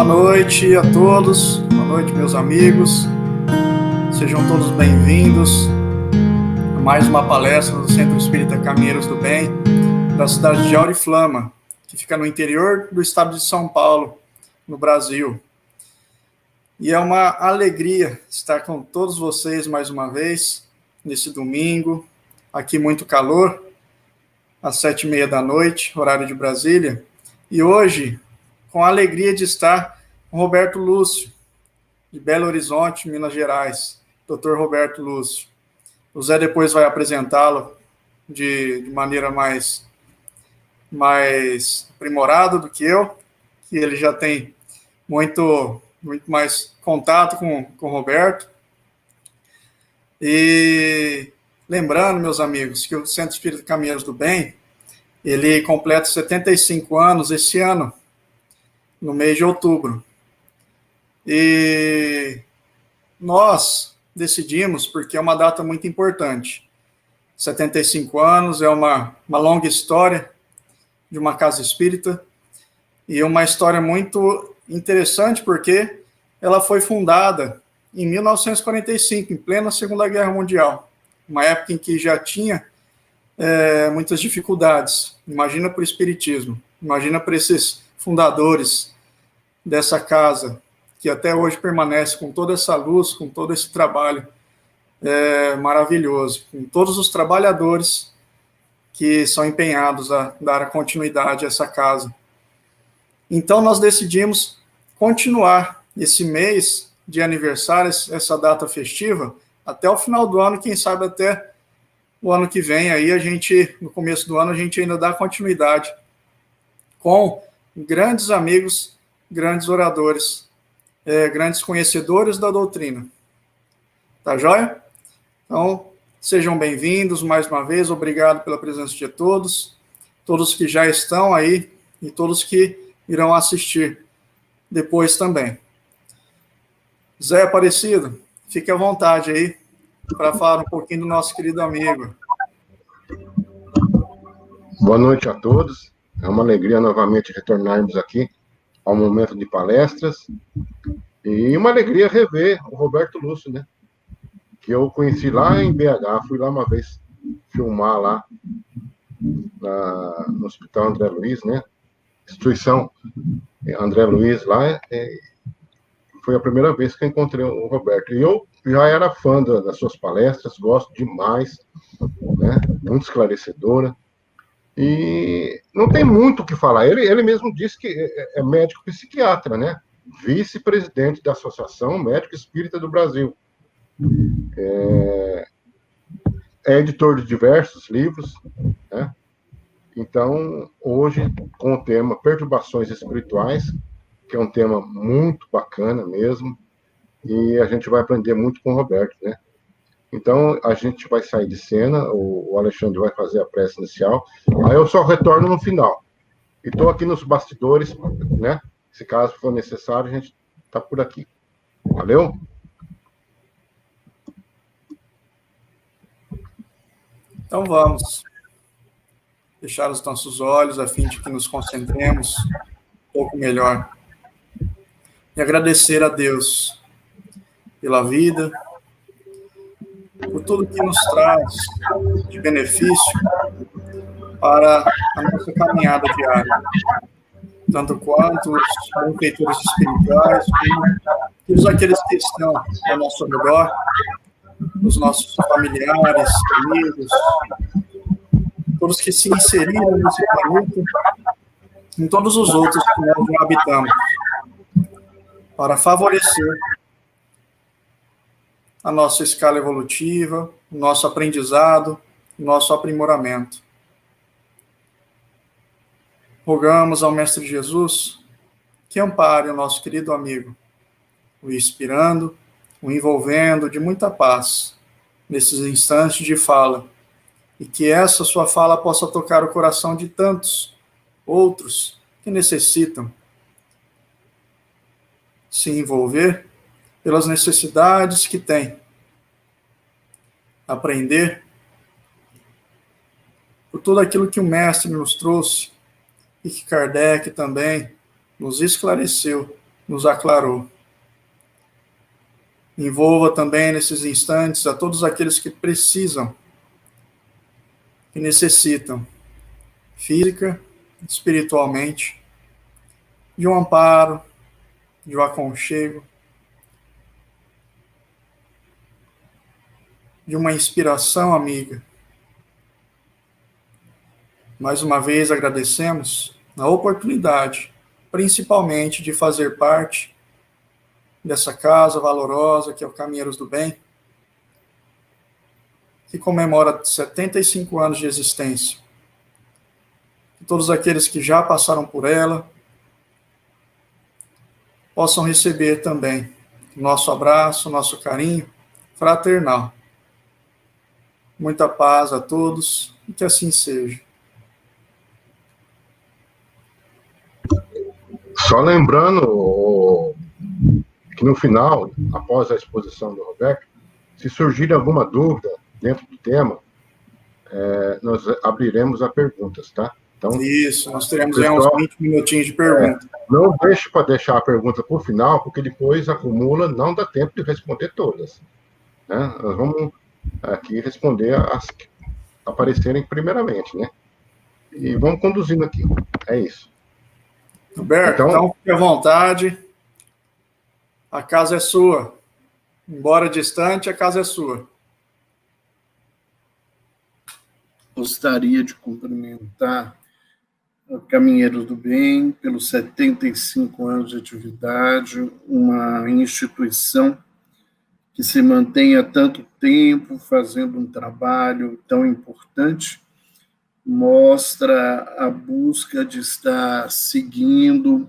Boa noite a todos, boa noite meus amigos, sejam todos bem-vindos a mais uma palestra do Centro Espírita Caminheiros do Bem, da cidade de Auriflama, que fica no interior do estado de São Paulo, no Brasil. E é uma alegria estar com todos vocês mais uma vez, nesse domingo, aqui muito calor, às 7h30 da noite, horário de Brasília, e hoje, com a alegria de estar com Roberto Lúcio, de Belo Horizonte, Minas Gerais, Dr. Roberto Lúcio. O Zé depois vai apresentá-lo de maneira mais aprimorada do que eu, que ele já tem muito mais contato com o Roberto. E lembrando, meus amigos, que o Centro Espírita Caminheiros do Bem, ele completa 75 anos esse ano, no mês de outubro. E nós decidimos, porque é uma data muito importante, 75 anos é uma longa história de uma casa espírita, e uma história muito interessante, porque ela foi fundada em 1945, em plena Segunda Guerra Mundial, uma época em que já tinha muitas dificuldades. Imagina para o espiritismo, imagina para esses fundadores dessa casa, que até hoje permanece com toda essa luz, com todo esse trabalho maravilhoso, com todos os trabalhadores que são empenhados a dar continuidade a essa casa. Então, nós decidimos continuar esse mês de aniversário, essa data festiva, até o final do ano, quem sabe até o ano que vem, aí no começo do ano, a gente ainda dá continuidade com grandes amigos, grandes oradores, grandes conhecedores da doutrina. Tá joia? Então, sejam bem-vindos mais uma vez, obrigado pela presença de todos que já estão aí e todos que irão assistir depois também. Zé Aparecido, fique à vontade aí para falar um pouquinho do nosso querido amigo. Boa noite a todos, é uma alegria novamente retornarmos aqui ao momento de palestras, e uma alegria rever o Roberto Lúcio, né? Que eu conheci lá em BH, fui lá uma vez filmar lá no Hospital André Luiz, né? Instituição André Luiz lá, foi a primeira vez que eu encontrei o Roberto. E eu já era fã das suas palestras, gosto demais, né? Muito esclarecedora. E não tem muito o que falar. Ele mesmo disse que é médico psiquiatra, né? Vice-presidente da Associação Médico Espírita do Brasil. É editor de diversos livros, né? Então, hoje, com o tema Perturbações Espirituais, que é um tema muito bacana mesmo, e a gente vai aprender muito com o Roberto, né? Então, a gente vai sair de cena, o Alexandre vai fazer a prece inicial, aí eu só retorno no final. E estou aqui nos bastidores, né? Se caso for necessário, a gente está por aqui. Valeu? Então vamos fechar os nossos olhos a fim de que nos concentremos um pouco melhor. E agradecer a Deus pela vida, por tudo que nos traz de benefício para a nossa caminhada diária, tanto quanto os benfeitores espirituais, como todos aqueles que estão ao nosso redor, os nossos familiares, amigos, todos que se inseriram nesse planeta, e todos os outros que nós já habitamos, para favorecer a nossa escala evolutiva, o nosso aprendizado, o nosso aprimoramento. Rogamos ao Mestre Jesus que ampare o nosso querido amigo, o inspirando, o envolvendo de muita paz nesses instantes de fala, e que essa sua fala possa tocar o coração de tantos outros que necessitam se envolver pelas necessidades que têm, aprender por tudo aquilo que o Mestre nos trouxe e que Kardec também nos esclareceu nos aclarou. Envolva também nesses instantes a todos aqueles que precisam, que necessitam, física, espiritualmente, de um amparo, de um aconchego, de uma inspiração amiga. Mais uma vez agradecemos a oportunidade, principalmente de fazer parte dessa casa valorosa que é o Caminheiros do Bem, que comemora 75 anos de existência. Que todos aqueles que já passaram por ela possam receber também nosso abraço, nosso carinho fraternal. Muita paz a todos e que assim seja. Só lembrando que no final, após a exposição do Roberto, se surgir alguma dúvida dentro do tema, nós abriremos a perguntas, tá? Então, isso, nós teremos pessoal, uns 20 minutinhos de pergunta. Não deixe para deixar a pergunta para o final, porque depois acumula, não dá tempo de responder todas. Né? Nós vamos aqui responder as que aparecerem primeiramente, né? E vamos conduzindo aqui. É isso. Roberto, então fique à vontade. A casa é sua. Embora distante, a casa é sua. Gostaria de cumprimentar o Caminheiros do Bem pelos 75 anos de atividade, uma instituição que se mantém há tanto tempo fazendo um trabalho tão importante, mostra a busca de estar seguindo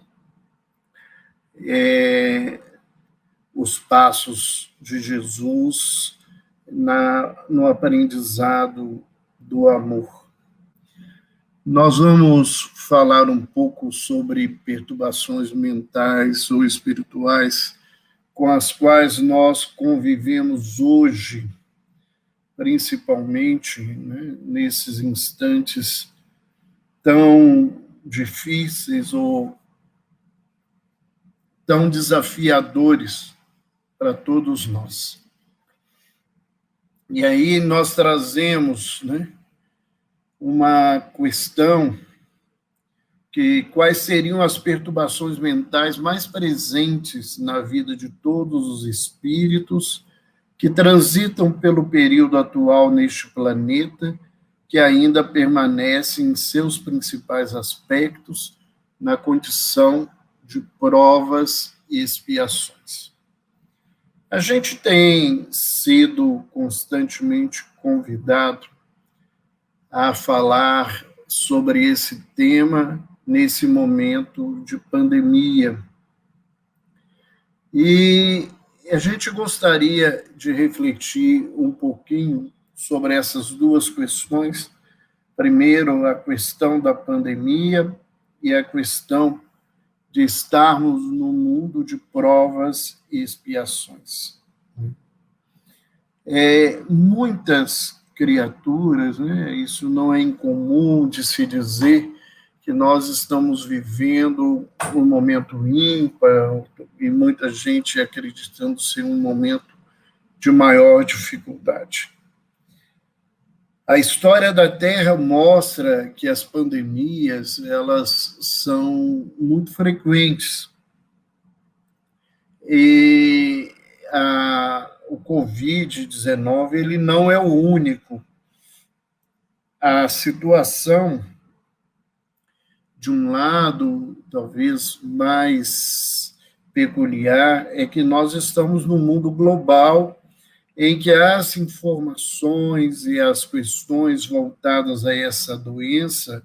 os passos de Jesus no aprendizado do amor. Nós vamos falar um pouco sobre perturbações mentais ou espirituais com as quais nós convivemos hoje, principalmente, né, nesses instantes tão difíceis ou tão desafiadores para todos nós. E aí nós trazemos, né, uma questão que quais seriam as perturbações mentais mais presentes na vida de todos os espíritos que transitam pelo período atual neste planeta, que ainda permanecem em seus principais aspectos na condição de provas e expiações. A gente tem sido constantemente convidado a falar sobre esse tema nesse momento de pandemia. E a gente gostaria de refletir um pouquinho sobre essas duas questões. Primeiro, a questão da pandemia e a questão de estarmos no mundo de provas e expiações. Muitas criaturas, né, isso não é incomum de se dizer que nós estamos vivendo um momento ímpar e muita gente acreditando ser um momento de maior dificuldade. A história da Terra mostra que as pandemias, elas são muito frequentes. E o Covid-19, ele não é o único. A situação, de um lado, talvez mais peculiar, é que nós estamos num mundo global em que as informações e as questões voltadas a essa doença,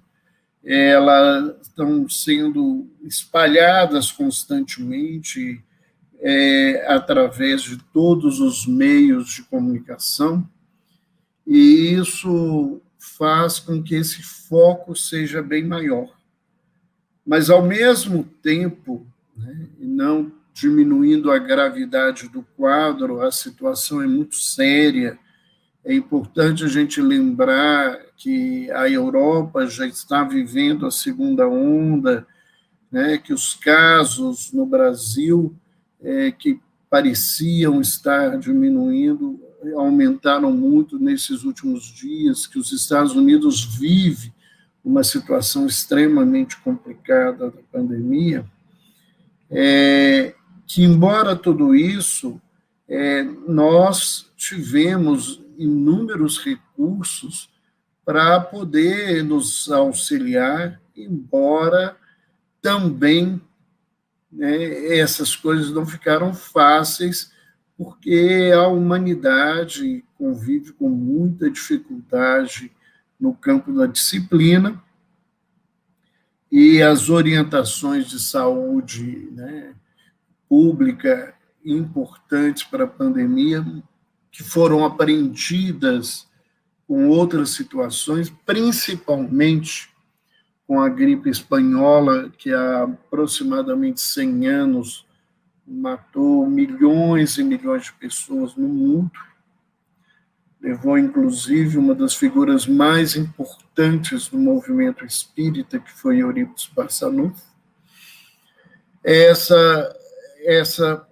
elas estão sendo espalhadas constantemente através de todos os meios de comunicação, e isso faz com que esse foco seja bem maior. Mas, ao mesmo tempo, né, não diminuindo a gravidade do quadro, a situação é muito séria. É importante a gente lembrar que a Europa já está vivendo a segunda onda, né, que os casos no Brasil que pareciam estar diminuindo aumentaram muito nesses últimos dias, que os Estados Unidos vive uma situação extremamente complicada da pandemia, que, embora tudo isso, nós tivemos inúmeros recursos para poder nos auxiliar, embora também, né, essas coisas não ficaram fáceis, porque a humanidade convive com muita dificuldade no campo da disciplina, e as orientações de saúde, né, pública importantes para a pandemia, que foram aprendidas com outras situações, principalmente com a gripe espanhola, que há aproximadamente 100 anos matou milhões e milhões de pessoas no mundo, levou, inclusive, uma das figuras mais importantes do movimento espírita, que foi Eurípides Barçanufo.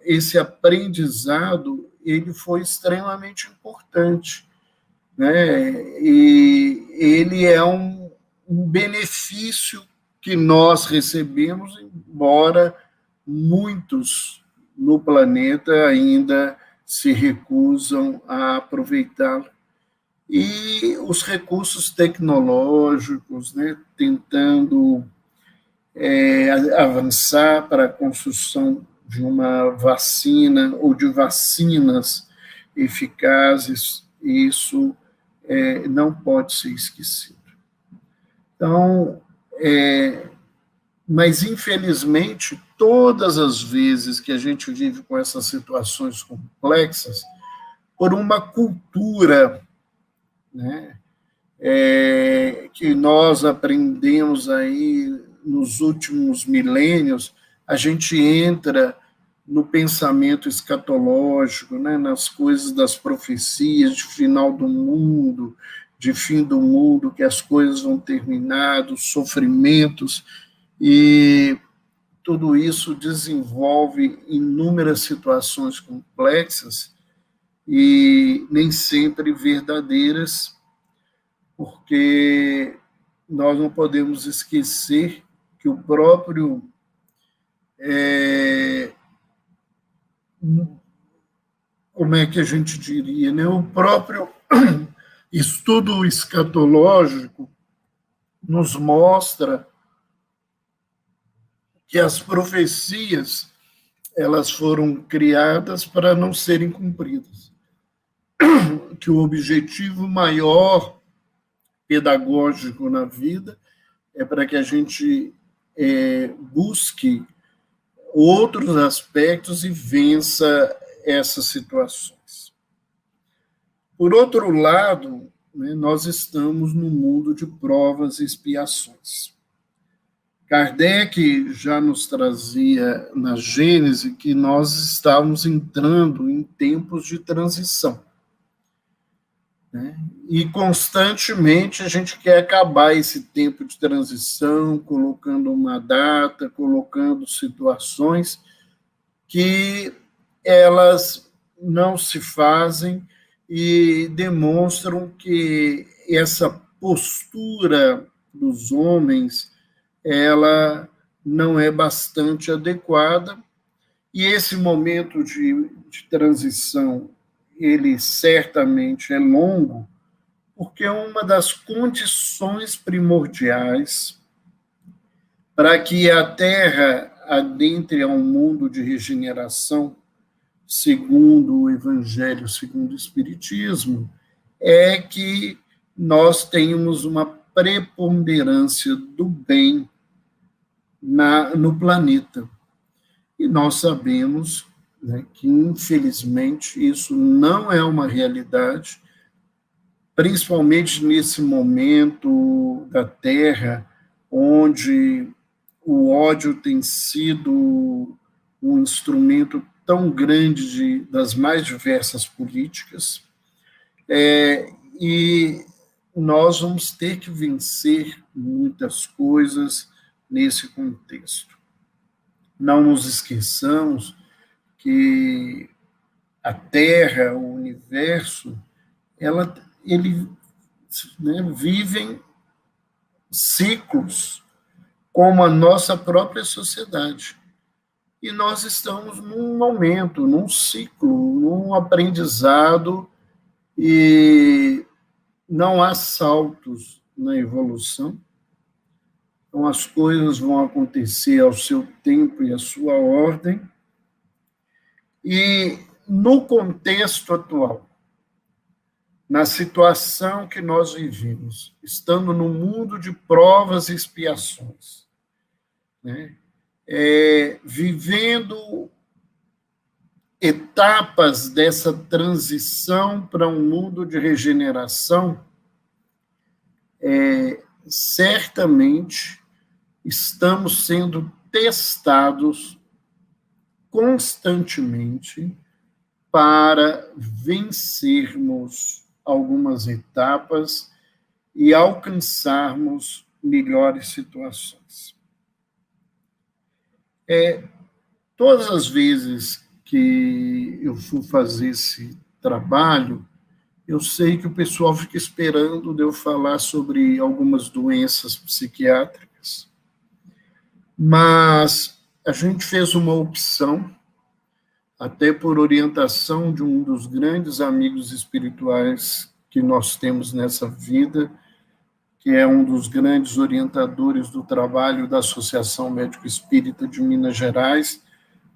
Esse aprendizado ele foi extremamente importante, né? E ele é um benefício que nós recebemos, embora muitos no planeta ainda se recusam a aproveitá-lo. E os recursos tecnológicos, né, tentando avançar para a construção de uma vacina ou de vacinas eficazes, isso não pode ser esquecido. Então, mas, infelizmente, todas as vezes que a gente vive com essas situações complexas, por uma cultura, né, que nós aprendemos aí nos últimos milênios, a gente entra no pensamento escatológico, né, nas coisas das profecias de final do mundo, de fim do mundo, que as coisas vão terminar, dos sofrimentos, e tudo isso desenvolve inúmeras situações complexas e nem sempre verdadeiras, porque nós não podemos esquecer que o próprio como é que a gente diria, né? O próprio estudo escatológico nos mostra que as profecias elas foram criadas para não serem cumpridas, que o objetivo maior pedagógico na vida é para que a gente busque outros aspectos e vença essas situações. Por outro lado, né, nós estamos no mundo de provas e expiações. Kardec já nos trazia na Gênese que nós estávamos entrando em tempos de transição, né? E constantemente a gente quer acabar esse tempo de transição, colocando uma data, colocando situações que elas não se fazem e demonstram que essa postura dos homens ela não é bastante adequada, e esse momento de transição, ele certamente é longo, porque uma das condições primordiais para que a Terra adentre a um mundo de regeneração, segundo o Evangelho, segundo o Espiritismo, é que nós tenhamos uma preponderância do bem no planeta. E nós sabemos, né, que, infelizmente, isso não é uma realidade, principalmente nesse momento da Terra, onde o ódio tem sido um instrumento tão grande das mais diversas políticas, e nós vamos ter que vencer muitas coisas nesse contexto. não nos esqueçamos que a Terra, o universo, ele, né, vivem ciclos, como a nossa própria sociedade. E nós estamos num momento, num ciclo, num aprendizado, e não há saltos na evolução. Então, as coisas vão acontecer ao seu tempo e à sua ordem. E, no contexto atual, na situação que nós vivemos, estando no mundo de provas e expiações, né? Vivendo etapas dessa transição para um mundo de regeneração, certamente estamos sendo testados constantemente para vencermos algumas etapas e alcançarmos melhores situações. Todas as vezes que eu fui fazer esse trabalho, eu sei que o pessoal fica esperando de eu falar sobre algumas doenças psiquiátricas, mas a gente fez uma opção, até por orientação de um dos grandes amigos espirituais que nós temos nessa vida, que é um dos grandes orientadores do trabalho da Associação Médico Espírita de Minas Gerais,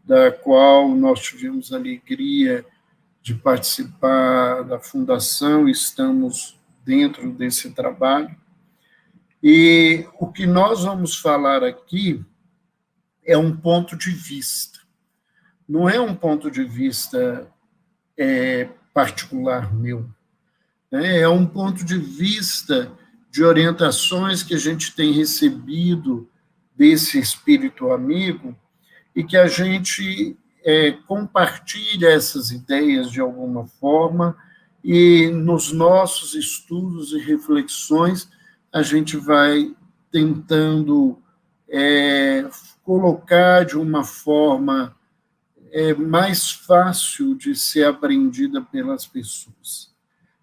da qual nós tivemos a alegria de participar da fundação, estamos dentro desse trabalho. E o que nós vamos falar aqui é um ponto de vista. Não é um ponto de vista particular meu, né? É um ponto de vista de orientações que a gente tem recebido desse espírito amigo e que a gente compartilha essas ideias de alguma forma, e nos nossos estudos e reflexões a gente vai tentando colocar de uma forma mais fácil de ser aprendida pelas pessoas.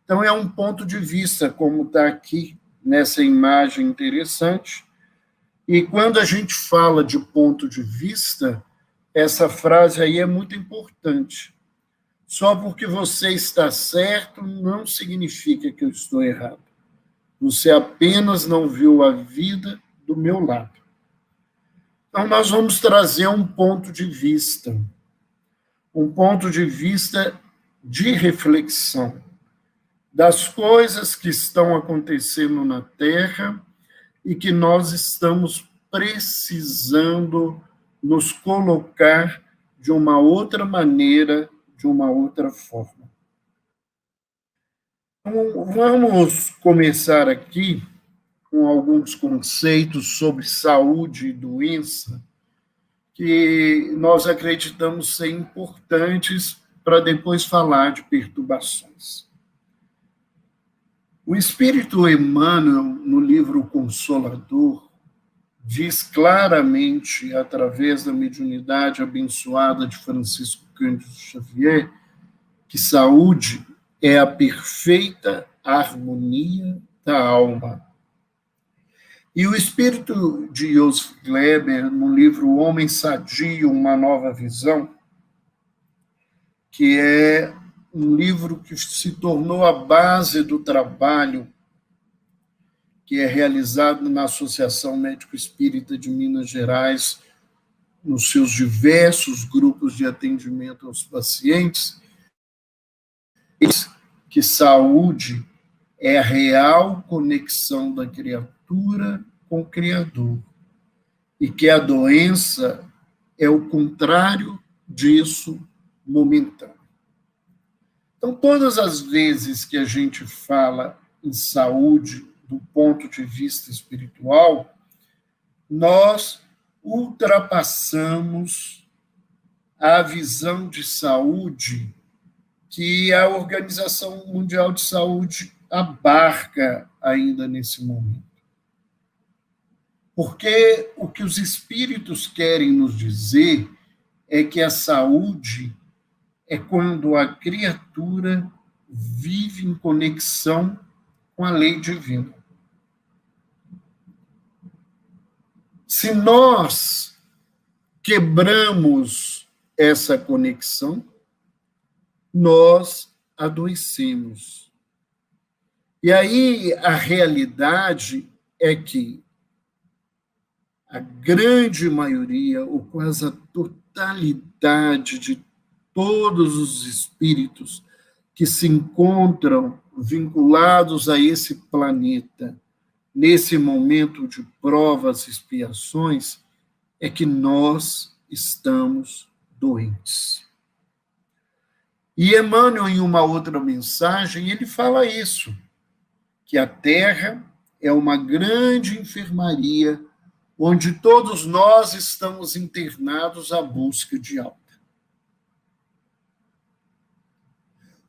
Então, é um ponto de vista, como está aqui nessa imagem interessante, e quando a gente fala de ponto de vista, essa frase aí é muito importante. Só porque você está certo não significa que eu estou errado. Você apenas não viu a vida do meu lado. Então, nós vamos trazer um ponto de vista de reflexão das coisas que estão acontecendo na Terra e que nós estamos precisando nos colocar de uma outra maneira, de uma outra forma. Então, vamos começar aqui com alguns conceitos sobre saúde e doença que nós acreditamos ser importantes para depois falar de perturbações. O Espírito Emmanuel, no livro Consolador, diz claramente, através da mediunidade abençoada de Francisco Cândido Xavier, que saúde é a perfeita harmonia da alma. E o espírito de Joseph Kleber, no livro Homem Sadio, Uma Nova Visão, que é um livro que se tornou a base do trabalho que é realizado na Associação Médico Espírita de Minas Gerais, nos seus diversos grupos de atendimento aos pacientes, que saúde é a real conexão da criatura com o Criador, e que a doença é o contrário disso, momentâneo. Então, todas as vezes que a gente fala em saúde do ponto de vista espiritual, nós ultrapassamos a visão de saúde que a Organização Mundial de Saúde abarca ainda nesse momento. Porque o que os espíritos querem nos dizer é que a saúde é quando a criatura vive em conexão com a lei divina. Se nós quebramos essa conexão, nós adoecemos. E aí a realidade é que a grande maioria, ou quase a totalidade de todos os espíritos que se encontram vinculados a esse planeta, nesse momento de provas e expiações, é que nós estamos doentes. E Emmanuel, em uma outra mensagem, ele fala isso, que a Terra é uma grande enfermaria onde todos nós estamos internados à busca de alta.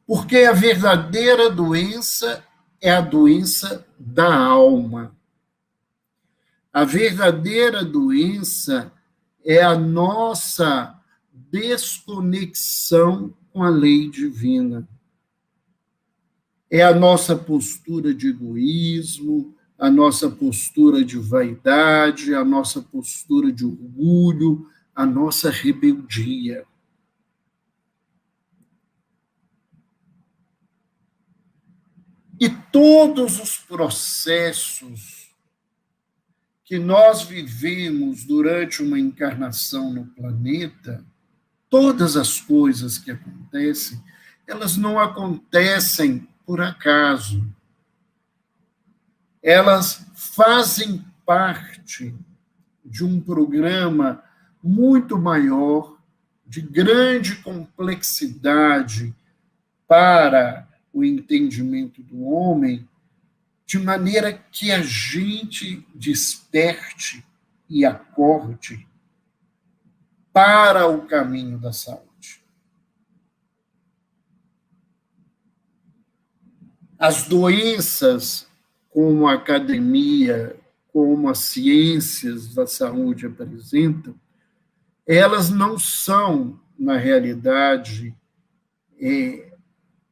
Porque a verdadeira doença é a doença da alma. A verdadeira doença é a nossa desconexão com a lei divina. É a nossa postura de egoísmo, a nossa postura de vaidade, a nossa postura de orgulho, a nossa rebeldia. E todos os processos que nós vivemos durante uma encarnação no planeta, todas as coisas que acontecem, elas não acontecem por acaso. Elas fazem parte de um programa muito maior, de grande complexidade para o entendimento do homem, de maneira que a gente desperte e acorde para o caminho da saúde. As doenças, como a academia, como as ciências da saúde apresentam, elas não são, na realidade,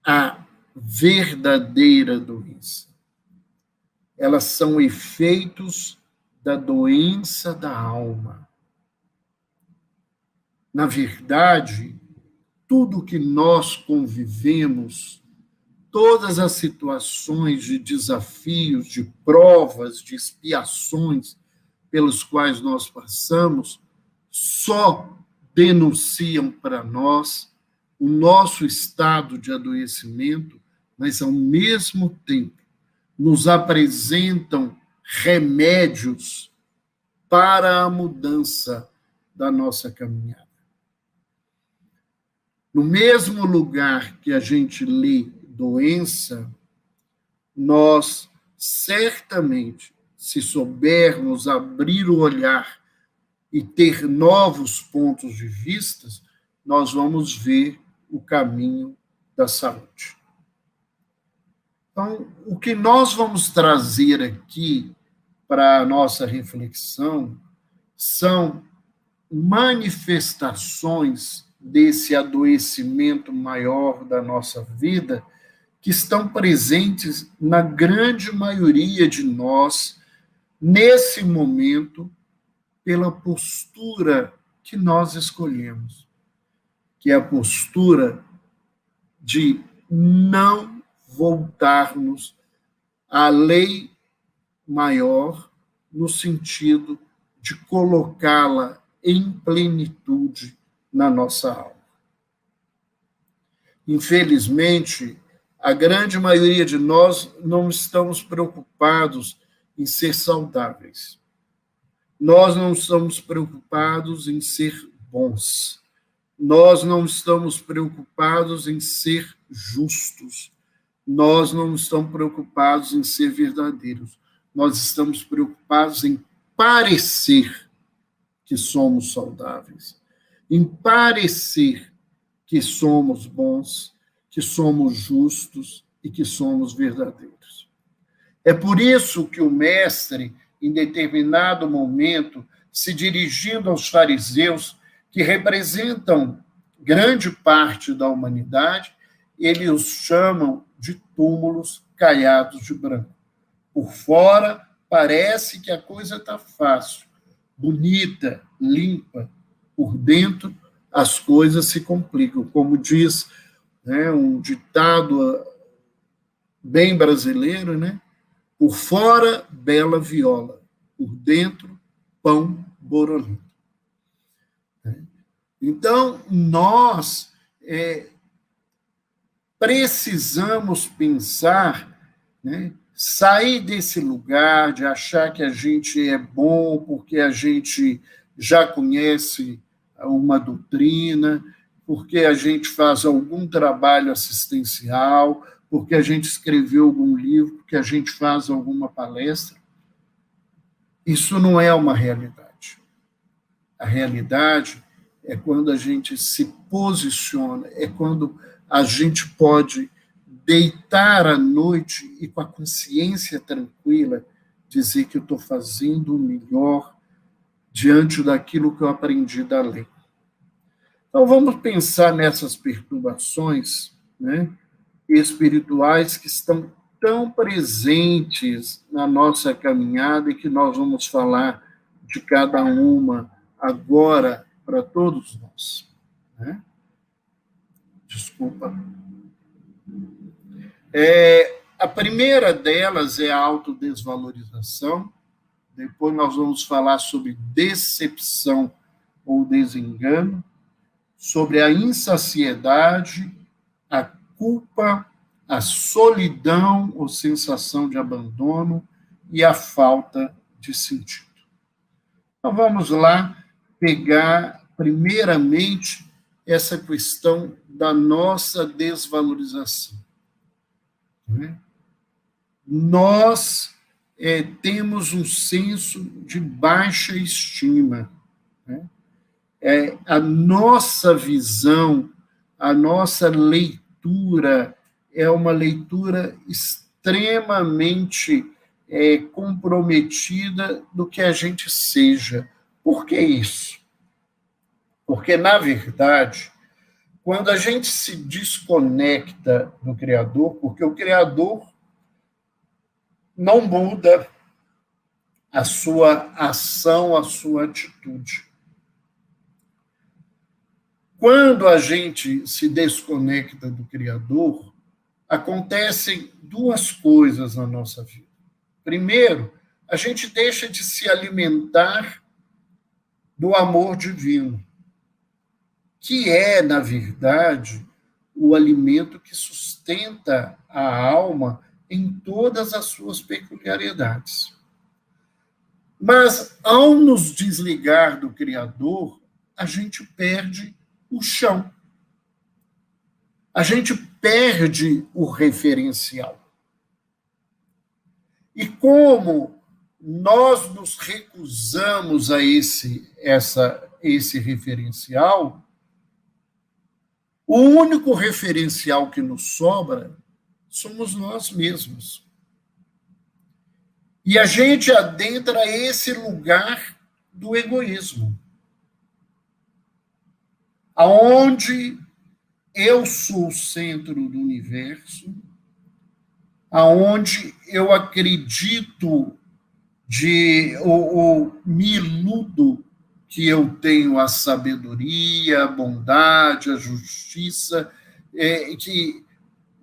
a verdadeira doença. Elas são efeitos da doença da alma. Na verdade, tudo que nós convivemos, todas as situações de desafios, de provas, de expiações pelos quais nós passamos, só denunciam para nós o nosso estado de adoecimento, mas, ao mesmo tempo, nos apresentam remédios para a mudança da nossa caminhada. No mesmo lugar que a gente lê doença, nós certamente, se soubermos abrir o olhar e ter novos pontos de vista, nós vamos ver o caminho da saúde. Então, o que nós vamos trazer aqui para a nossa reflexão são manifestações desse adoecimento maior da nossa vida que estão presentes na grande maioria de nós, nesse momento, pela postura que nós escolhemos, que é a postura de não voltarmos à lei maior, no sentido de colocá-la em plenitude na nossa alma. Infelizmente, a grande maioria de nós não estamos preocupados em ser saudáveis. Nós não estamos preocupados em ser bons. Nós não estamos preocupados em ser justos. Nós não estamos preocupados em ser verdadeiros. Nós estamos preocupados em parecer que somos saudáveis, em parecer que somos bons, que somos justos e que somos verdadeiros. É por isso que o mestre em determinado momento, se dirigindo aos fariseus, que representam grande parte da humanidade, eles os chamam de túmulos caiados de branco. Por fora, parece que a coisa está fácil, bonita, limpa. Por dentro, as coisas se complicam. Como diz, né, um ditado bem brasileiro, né? Por fora, bela viola. Por dentro, pão borolento. Então, nós precisamos pensar, né, sair desse lugar de achar que a gente é bom porque a gente já conhece uma doutrina, porque a gente faz algum trabalho assistencial, porque a gente escreveu algum livro, porque a gente faz alguma palestra. Isso não é uma realidade. A realidade é quando a gente se posiciona, é quando a gente pode deitar à noite e, com a consciência tranquila, dizer que eu estou fazendo o melhor diante daquilo que eu aprendi da lei. Então, vamos pensar nessas perturbações, né, espirituais que estão tão presentes na nossa caminhada e que nós vamos falar de cada uma agora para todos nós. Né? Desculpa. A primeira delas é a autodesvalorização. Depois nós vamos falar sobre decepção ou desengano, sobre a insaciedade, a culpa, a solidão ou sensação de abandono e a falta de sentido. Então vamos lá pegar, primeiramente, essa questão da nossa desvalorização. Nós temos um senso de baixa estima. A nossa visão, a nossa leitura é uma leitura extremamente comprometida do que a gente seja. Por que isso? Porque, na verdade, quando a gente se desconecta do Criador, porque o Criador não muda a sua ação, a sua atitude. Quando a gente se desconecta do Criador, acontecem duas coisas na nossa vida. Primeiro, a gente deixa de se alimentar do amor divino, que é, na verdade, o alimento que sustenta a alma em todas as suas peculiaridades. Mas, ao nos desligar do Criador, a gente perde o chão. A gente perde o referencial. E como nós nos recusamos a esse referencial, o único referencial que nos sobra somos nós mesmos. E a gente adentra esse lugar do egoísmo, aonde eu sou o centro do universo, aonde eu acredito ou me iludo que eu tenho a sabedoria, a bondade, a justiça, que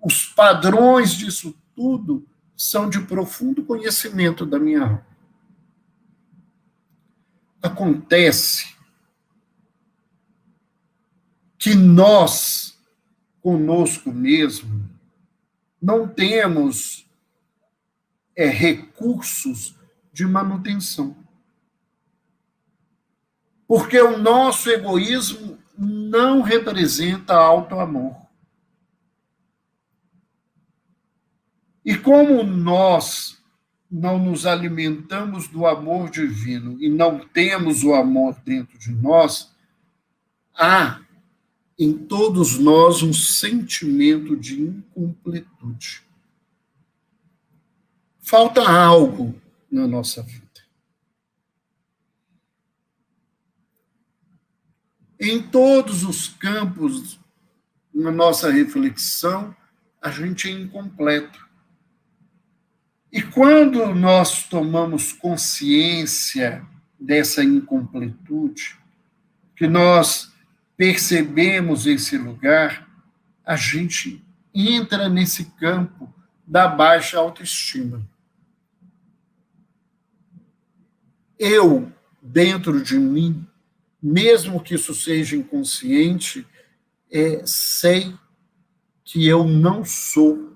os padrões disso tudo são de profundo conhecimento da minha alma. Acontece que nós, conosco mesmo, não temos recursos de manutenção. Porque o nosso egoísmo não representa auto-amor. E como nós não nos alimentamos do amor divino e não temos o amor dentro de nós, há em todos nós um sentimento de incompletude. Falta algo na nossa vida. Em todos os campos, na nossa reflexão, a gente é incompleto. E quando nós tomamos consciência dessa incompletude, que nós percebemos esse lugar, a gente entra nesse campo da baixa autoestima. Eu, dentro de mim, mesmo que isso seja inconsciente, sei que eu não sou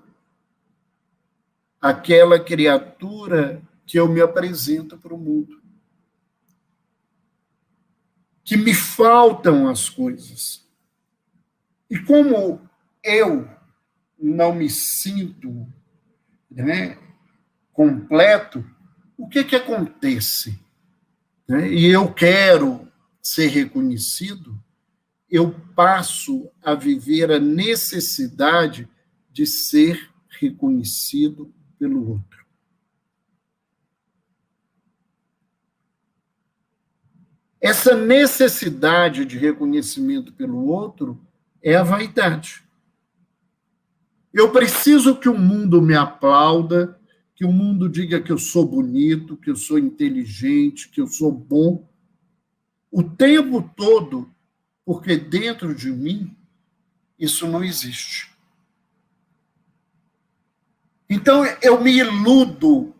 aquela criatura que eu me apresento para o mundo. Que me faltam as coisas. E como eu não me sinto, né, completo, o que acontece? E eu quero ser reconhecido, eu passo a viver a necessidade de ser reconhecido pelo outro. Essa necessidade de reconhecimento pelo outro é a vaidade. Eu preciso que o mundo me aplauda, que o mundo diga que eu sou bonito, que eu sou inteligente, que eu sou bom, o tempo todo, porque dentro de mim isso não existe. Então, eu me iludo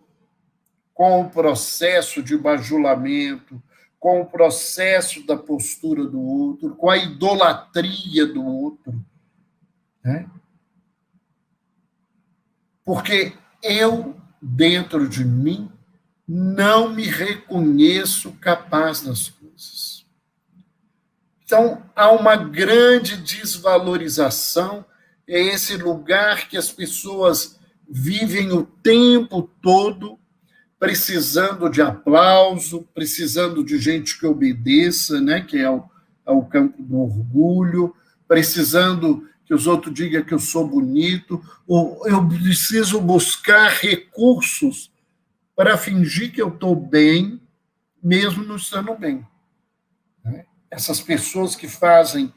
com o processo de bajulamento, com o processo da postura do outro, com a idolatria do outro, né? Porque eu, dentro de mim, não me reconheço capaz das coisas. Então, há uma grande desvalorização, é esse lugar que as pessoas vivem o tempo todo precisando de aplauso, precisando de gente que obedeça, né, que é o campo do orgulho, precisando que os outros digam que eu sou bonito, ou eu preciso buscar recursos para fingir que eu estou bem, mesmo não estando bem. Essas pessoas que fazem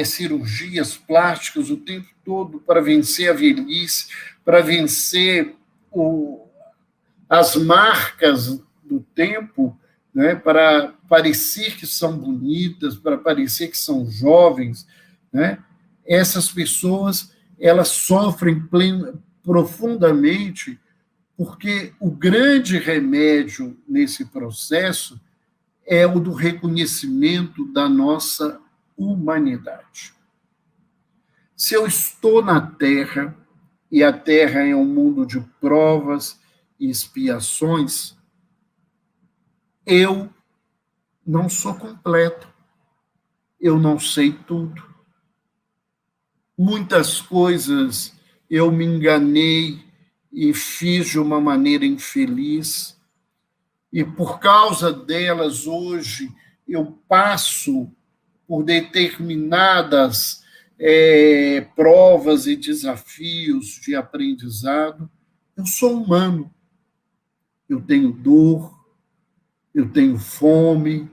cirurgias plásticas o tempo todo para vencer a velhice, para vencer as marcas do tempo, né, para parecer que são bonitas, para parecer que são jovens, né? Essas pessoas, elas sofrem profundamente, porque o grande remédio nesse processo é o do reconhecimento da nossa humanidade. Se eu estou na Terra, e a Terra é um mundo de provas e expiações, eu não sou completo, eu não sei tudo. Muitas coisas eu me enganei e fiz de uma maneira infeliz, e por causa delas hoje eu passo por determinadas provas e desafios de aprendizado. Eu sou humano, eu tenho dor, eu tenho fome,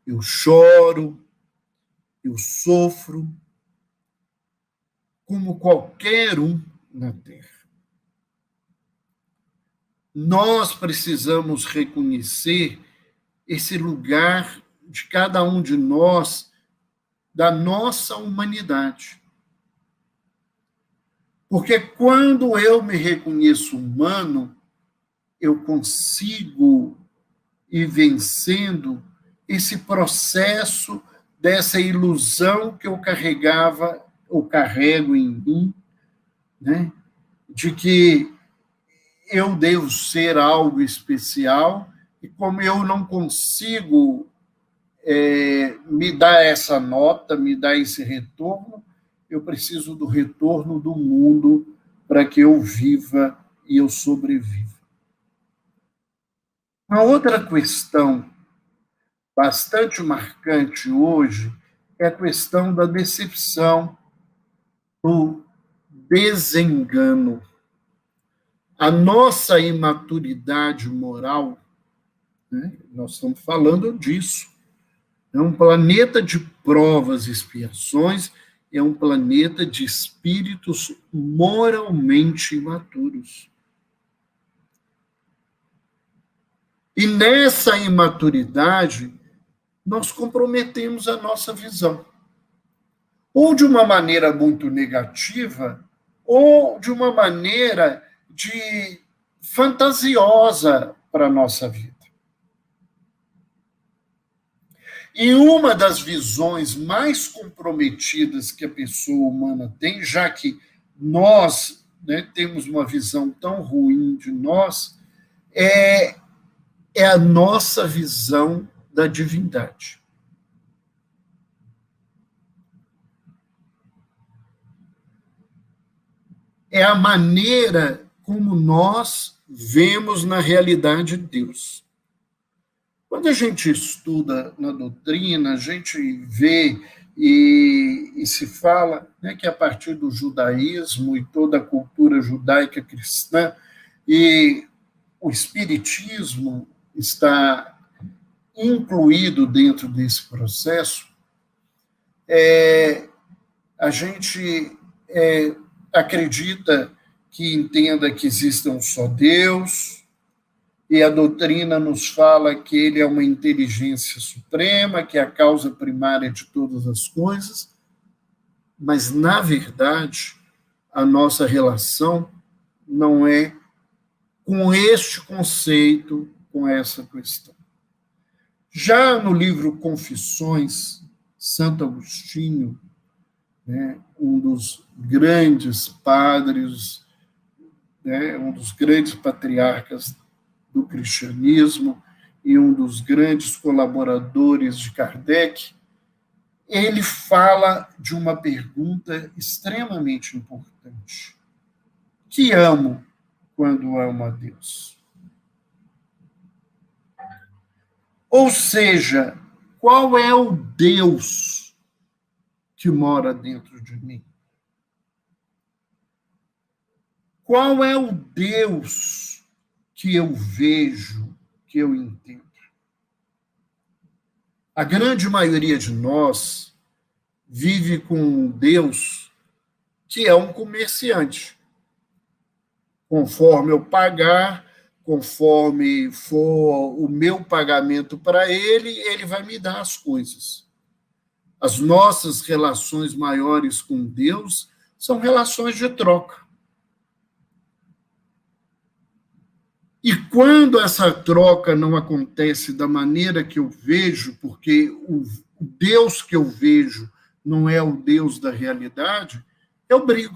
eu choro, eu sofro, como qualquer um na Terra. Nós precisamos reconhecer esse lugar de cada um de nós, da nossa humanidade. Porque quando eu me reconheço humano, eu consigo ir vencendo esse processo dessa ilusão que eu carregava, ou carrego em mim, né, de que eu devo ser algo especial, e como eu não consigo me dar essa nota, me dar esse retorno, eu preciso do retorno do mundo para que eu viva e eu sobreviva. Uma outra questão bastante marcante hoje é a questão da decepção, do desengano. A nossa imaturidade moral, né, nós estamos falando disso, É um planeta de provas e expiações, é um planeta de espíritos moralmente imaturos. E nessa imaturidade, nós comprometemos a nossa visão. Ou de uma maneira muito negativa, ou de uma maneira fantasiosa para a nossa vida. E uma das visões mais comprometidas que a pessoa humana tem, já que nós, né, temos uma visão tão ruim de nós, é a nossa visão da divindade. É a maneira como nós vemos na realidade Deus. Quando a gente estuda na doutrina, a gente vê e se fala, né, que a partir do judaísmo e toda a cultura judaica cristã, e o espiritismo está incluído dentro desse processo, a gente acredita que entenda que existe um só Deus, e a doutrina nos fala que ele é uma inteligência suprema, que é a causa primária de todas as coisas, mas, na verdade, a nossa relação não é com este conceito, com essa questão. Já no livro Confissões, Santo Agostinho, né, um dos grandes padres, né, um dos grandes patriarcas do cristianismo e um dos grandes colaboradores de Kardec, ele fala de uma pergunta extremamente importante. Que amo quando amo a Deus? Ou seja, qual é o Deus que mora dentro de mim? Qual é o Deus que eu vejo, que eu entendo? A grande maioria de nós vive com um Deus que é um comerciante. Conforme eu pagar, conforme for o meu pagamento para ele, ele vai me dar as coisas. As nossas relações maiores com Deus são relações de troca. E quando essa troca não acontece da maneira que eu vejo, porque o Deus que eu vejo não é o Deus da realidade, eu brigo.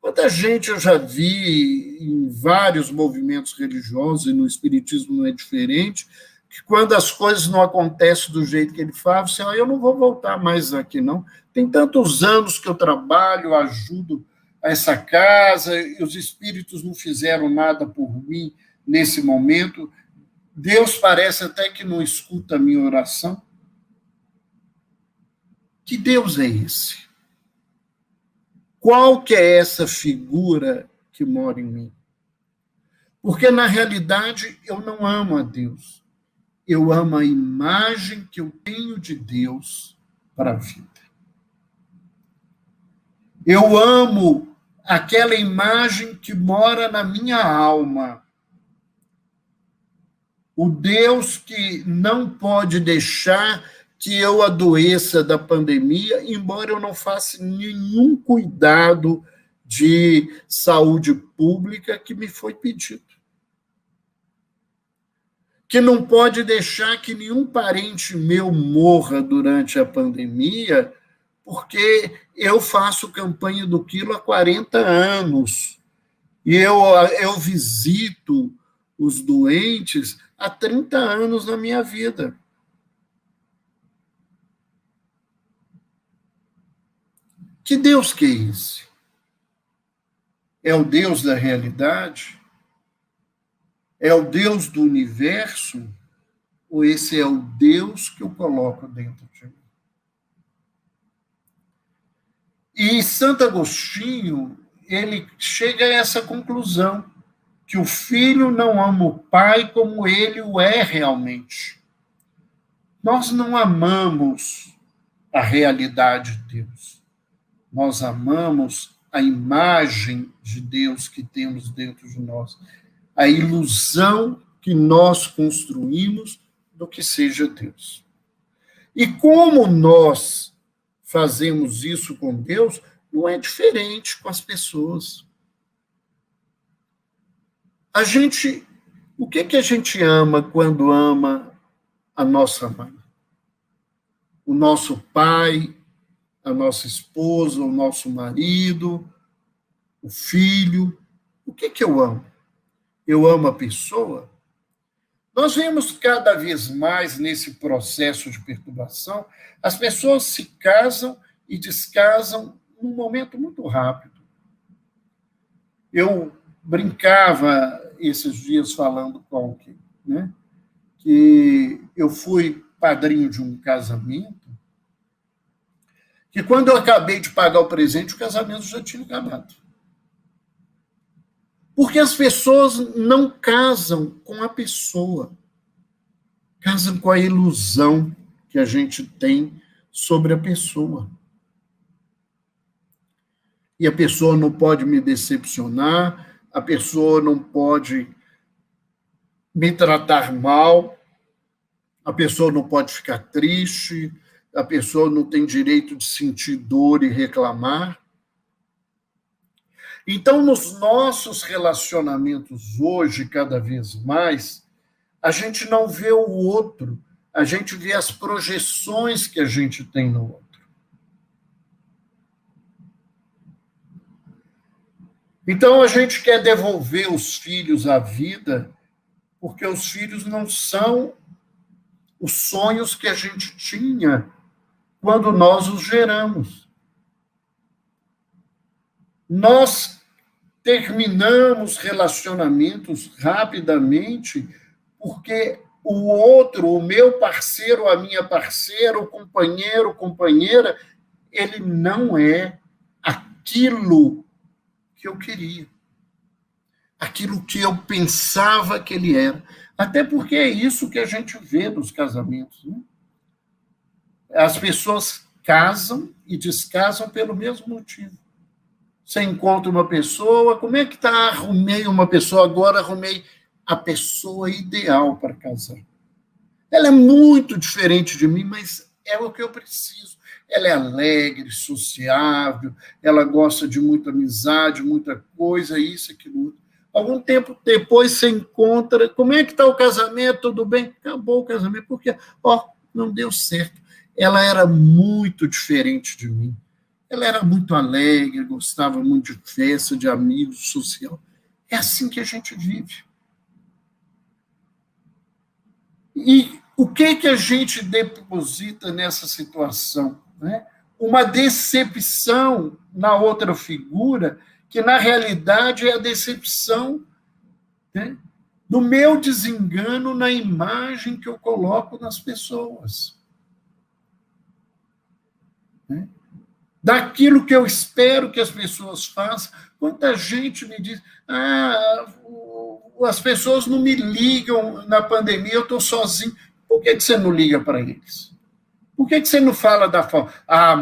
Quanta gente eu já vi em vários movimentos religiosos, e no espiritismo não é diferente, que quando as coisas não acontecem do jeito que ele fala, você fala, eu não vou voltar mais aqui, não. Tem tantos anos que eu trabalho, ajudo a essa casa, e os espíritos não fizeram nada por mim nesse momento. Deus parece até que não escuta a minha oração. Que Deus é esse? Qual que é essa figura que mora em mim? Porque, na realidade, eu não amo a Deus. Eu amo a imagem que eu tenho de Deus para a vida. Eu amo aquela imagem que mora na minha alma. O Deus que não pode deixar que eu adoeça da pandemia, embora eu não faça nenhum cuidado de saúde pública que me foi pedido. Que não pode deixar que nenhum parente meu morra durante a pandemia, porque eu faço campanha do quilo há 40 anos. E eu visito os doentes há 30 anos na minha vida. Que Deus que é esse? É o Deus da realidade? É o Deus do universo? Ou esse é o Deus que eu coloco dentro de mim? E Santo Agostinho, ele chega a essa conclusão, que o filho não ama o pai como ele o é realmente. Nós não amamos a realidade de Deus. Nós amamos a imagem de Deus que temos dentro de nós, a ilusão que nós construímos do que seja Deus. E como nós fazemos isso com Deus, não é diferente com as pessoas. O que a gente ama quando ama a nossa mãe? O nosso pai, a nossa esposa, o nosso marido, o filho. O que eu amo? Eu amo a pessoa? Nós vemos cada vez mais nesse processo de perturbação, as pessoas se casam e descasam num momento muito rápido. Eu brincava esses dias falando com alguém, né, que eu fui padrinho de um casamento, que quando eu acabei de pagar o presente, o casamento já tinha acabado. Porque as pessoas não casam com a pessoa, casam com a ilusão que a gente tem sobre a pessoa. E a pessoa não pode me decepcionar, a pessoa não pode me tratar mal, a pessoa não pode ficar triste, a pessoa não tem direito de sentir dor e reclamar. Então, nos nossos relacionamentos hoje, cada vez mais, a gente não vê o outro, a gente vê as projeções que a gente tem no outro. Então, a gente quer devolver os filhos à vida, porque os filhos não são os sonhos que a gente tinha quando nós os geramos. Nós terminamos relacionamentos rapidamente porque o outro, o meu parceiro, a minha parceira, o companheiro, companheira, ele não é aquilo que eu queria, aquilo que eu pensava que ele era. Até porque é isso que a gente vê nos casamentos, né? As pessoas casam e descasam pelo mesmo motivo. Você encontra uma pessoa, como é que está? Arrumei uma pessoa, agora arrumei a pessoa ideal para casar. Ela é muito diferente de mim, mas é o que eu preciso. Ela é alegre, sociável, ela gosta de muita amizade, muita coisa, isso, aquilo, outro. Algum tempo depois você encontra, como é que está o casamento? Tudo bem? Acabou o casamento, porque não deu certo. Ela era muito diferente de mim. Ela era muito alegre, gostava muito de festa, de amigos, social. É assim que a gente vive. E o que a gente deposita nessa situação? Né? Uma decepção na outra figura, que na realidade é a decepção, né, do meu desengano na imagem que eu coloco nas pessoas. Né? Daquilo que eu espero que as pessoas façam. Quanta gente me diz, as pessoas não me ligam na pandemia, eu estou sozinho. Por que você não liga para eles? Por que você não fala da forma?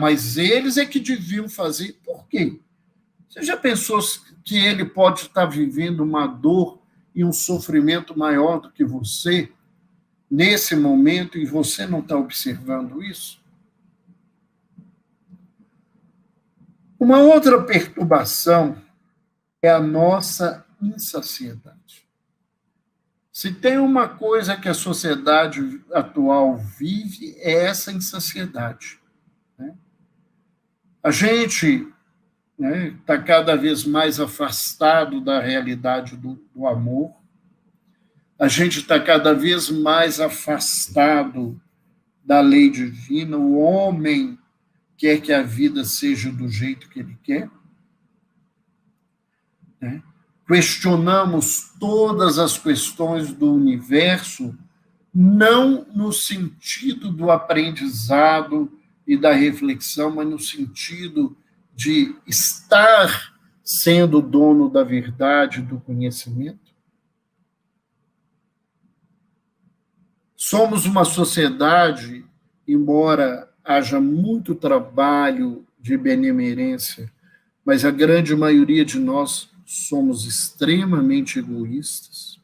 Mas eles é que deviam fazer. Por quê? Você já pensou que ele pode estar vivendo uma dor e um sofrimento maior do que você, nesse momento, e você não está observando isso? Uma outra perturbação é a nossa insaciedade. Se tem uma coisa que a sociedade atual vive, é essa insaciedade. Né? A gente está cada vez mais afastado da realidade do amor, a gente está cada vez mais afastado da lei divina, o homem quer que a vida seja do jeito que ele quer. Né? Questionamos todas as questões do universo, não no sentido do aprendizado e da reflexão, mas no sentido de estar sendo dono da verdade, do conhecimento. Somos uma sociedade, embora haja muito trabalho de benemerência, mas a grande maioria de nós somos extremamente egoístas.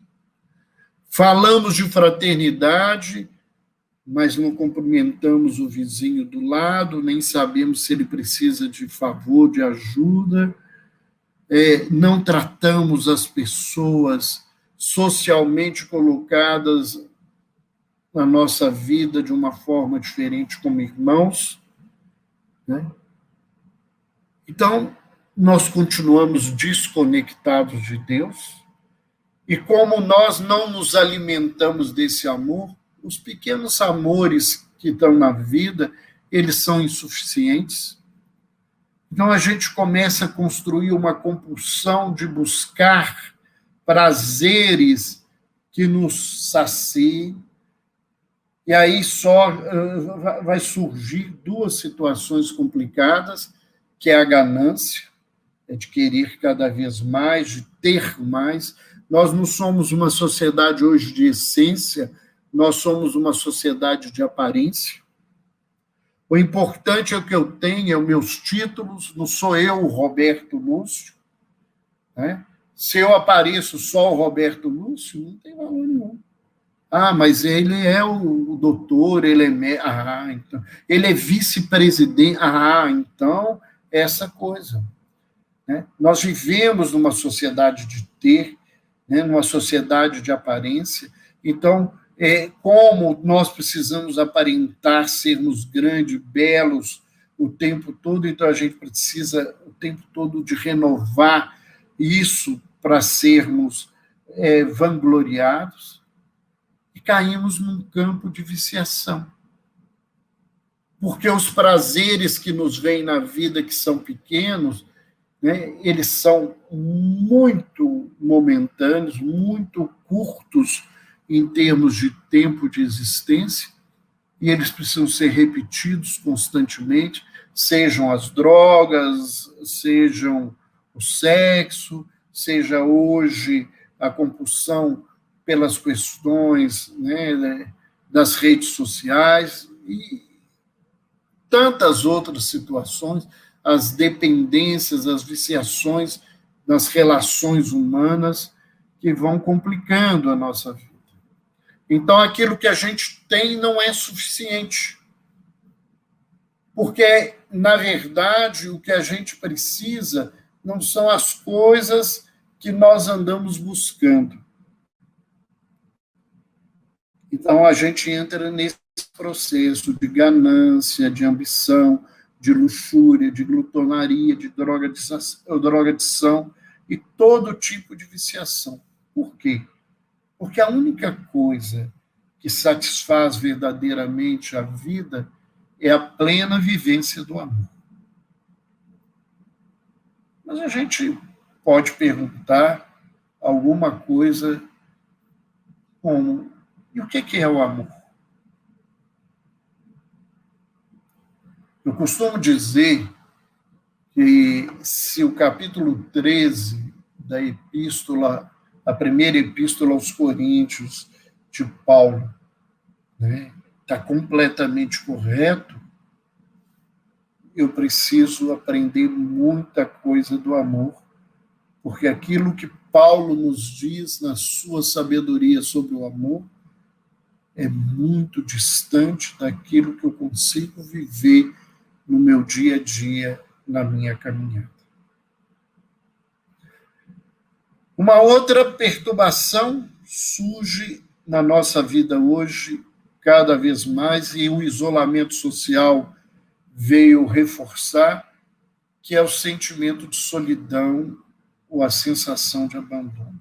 Falamos de fraternidade, mas não cumprimentamos o vizinho do lado, nem sabemos se ele precisa de favor, de ajuda. Não tratamos as pessoas socialmente colocadas na nossa vida de uma forma diferente como irmãos, né? Então, nós continuamos desconectados de Deus, e como nós não nos alimentamos desse amor, os pequenos amores que estão na vida, eles são insuficientes. Então, a gente começa a construir uma compulsão de buscar prazeres que nos saciem, e aí só vai surgir duas situações complicadas, que é a ganância, de querer cada vez mais, de ter mais. Nós não somos uma sociedade hoje de essência, nós somos uma sociedade de aparência. O importante é o que eu tenho, é os meus títulos, não sou eu, o Roberto Lúcio, né? Se eu apareço só o Roberto Lúcio, não tem valor nenhum. Mas ele é o doutor, ele é então, ele é vice-presidente, então, essa coisa. Né? Nós vivemos numa sociedade de ter, né? Numa sociedade de aparência, então, como nós precisamos aparentar sermos grandes, belos o tempo todo, então a gente precisa o tempo todo de renovar isso para sermos vangloriados, e caímos num campo de viciação. Porque os prazeres que nos vêm na vida, que são pequenos, né, eles são muito momentâneos, muito curtos em termos de tempo de existência, e eles precisam ser repetidos constantemente, sejam as drogas, sejam o sexo, seja hoje a compulsão pelas questões, né, das redes sociais e tantas outras situações, as dependências, as viciações nas relações humanas que vão complicando a nossa vida. Então, aquilo que a gente tem não é suficiente, porque, na verdade, o que a gente precisa não são as coisas que nós andamos buscando. Então, a gente entra nesse processo de ganância, de ambição, de luxúria, de glutonaria, de drogadição e todo tipo de viciação. Por quê? Porque a única coisa que satisfaz verdadeiramente a vida é a plena vivência do amor. Mas a gente pode perguntar alguma coisa como: e o que é o amor? Eu costumo dizer que se o capítulo 13 da epístola, a primeira epístola aos Coríntios de Paulo, né, está completamente correto, eu preciso aprender muita coisa do amor, porque aquilo que Paulo nos diz na sua sabedoria sobre o amor é muito distante daquilo que eu consigo viver no meu dia a dia, na minha caminhada. Uma outra perturbação surge na nossa vida hoje, cada vez mais, e o isolamento social veio reforçar, que é o sentimento de solidão ou a sensação de abandono.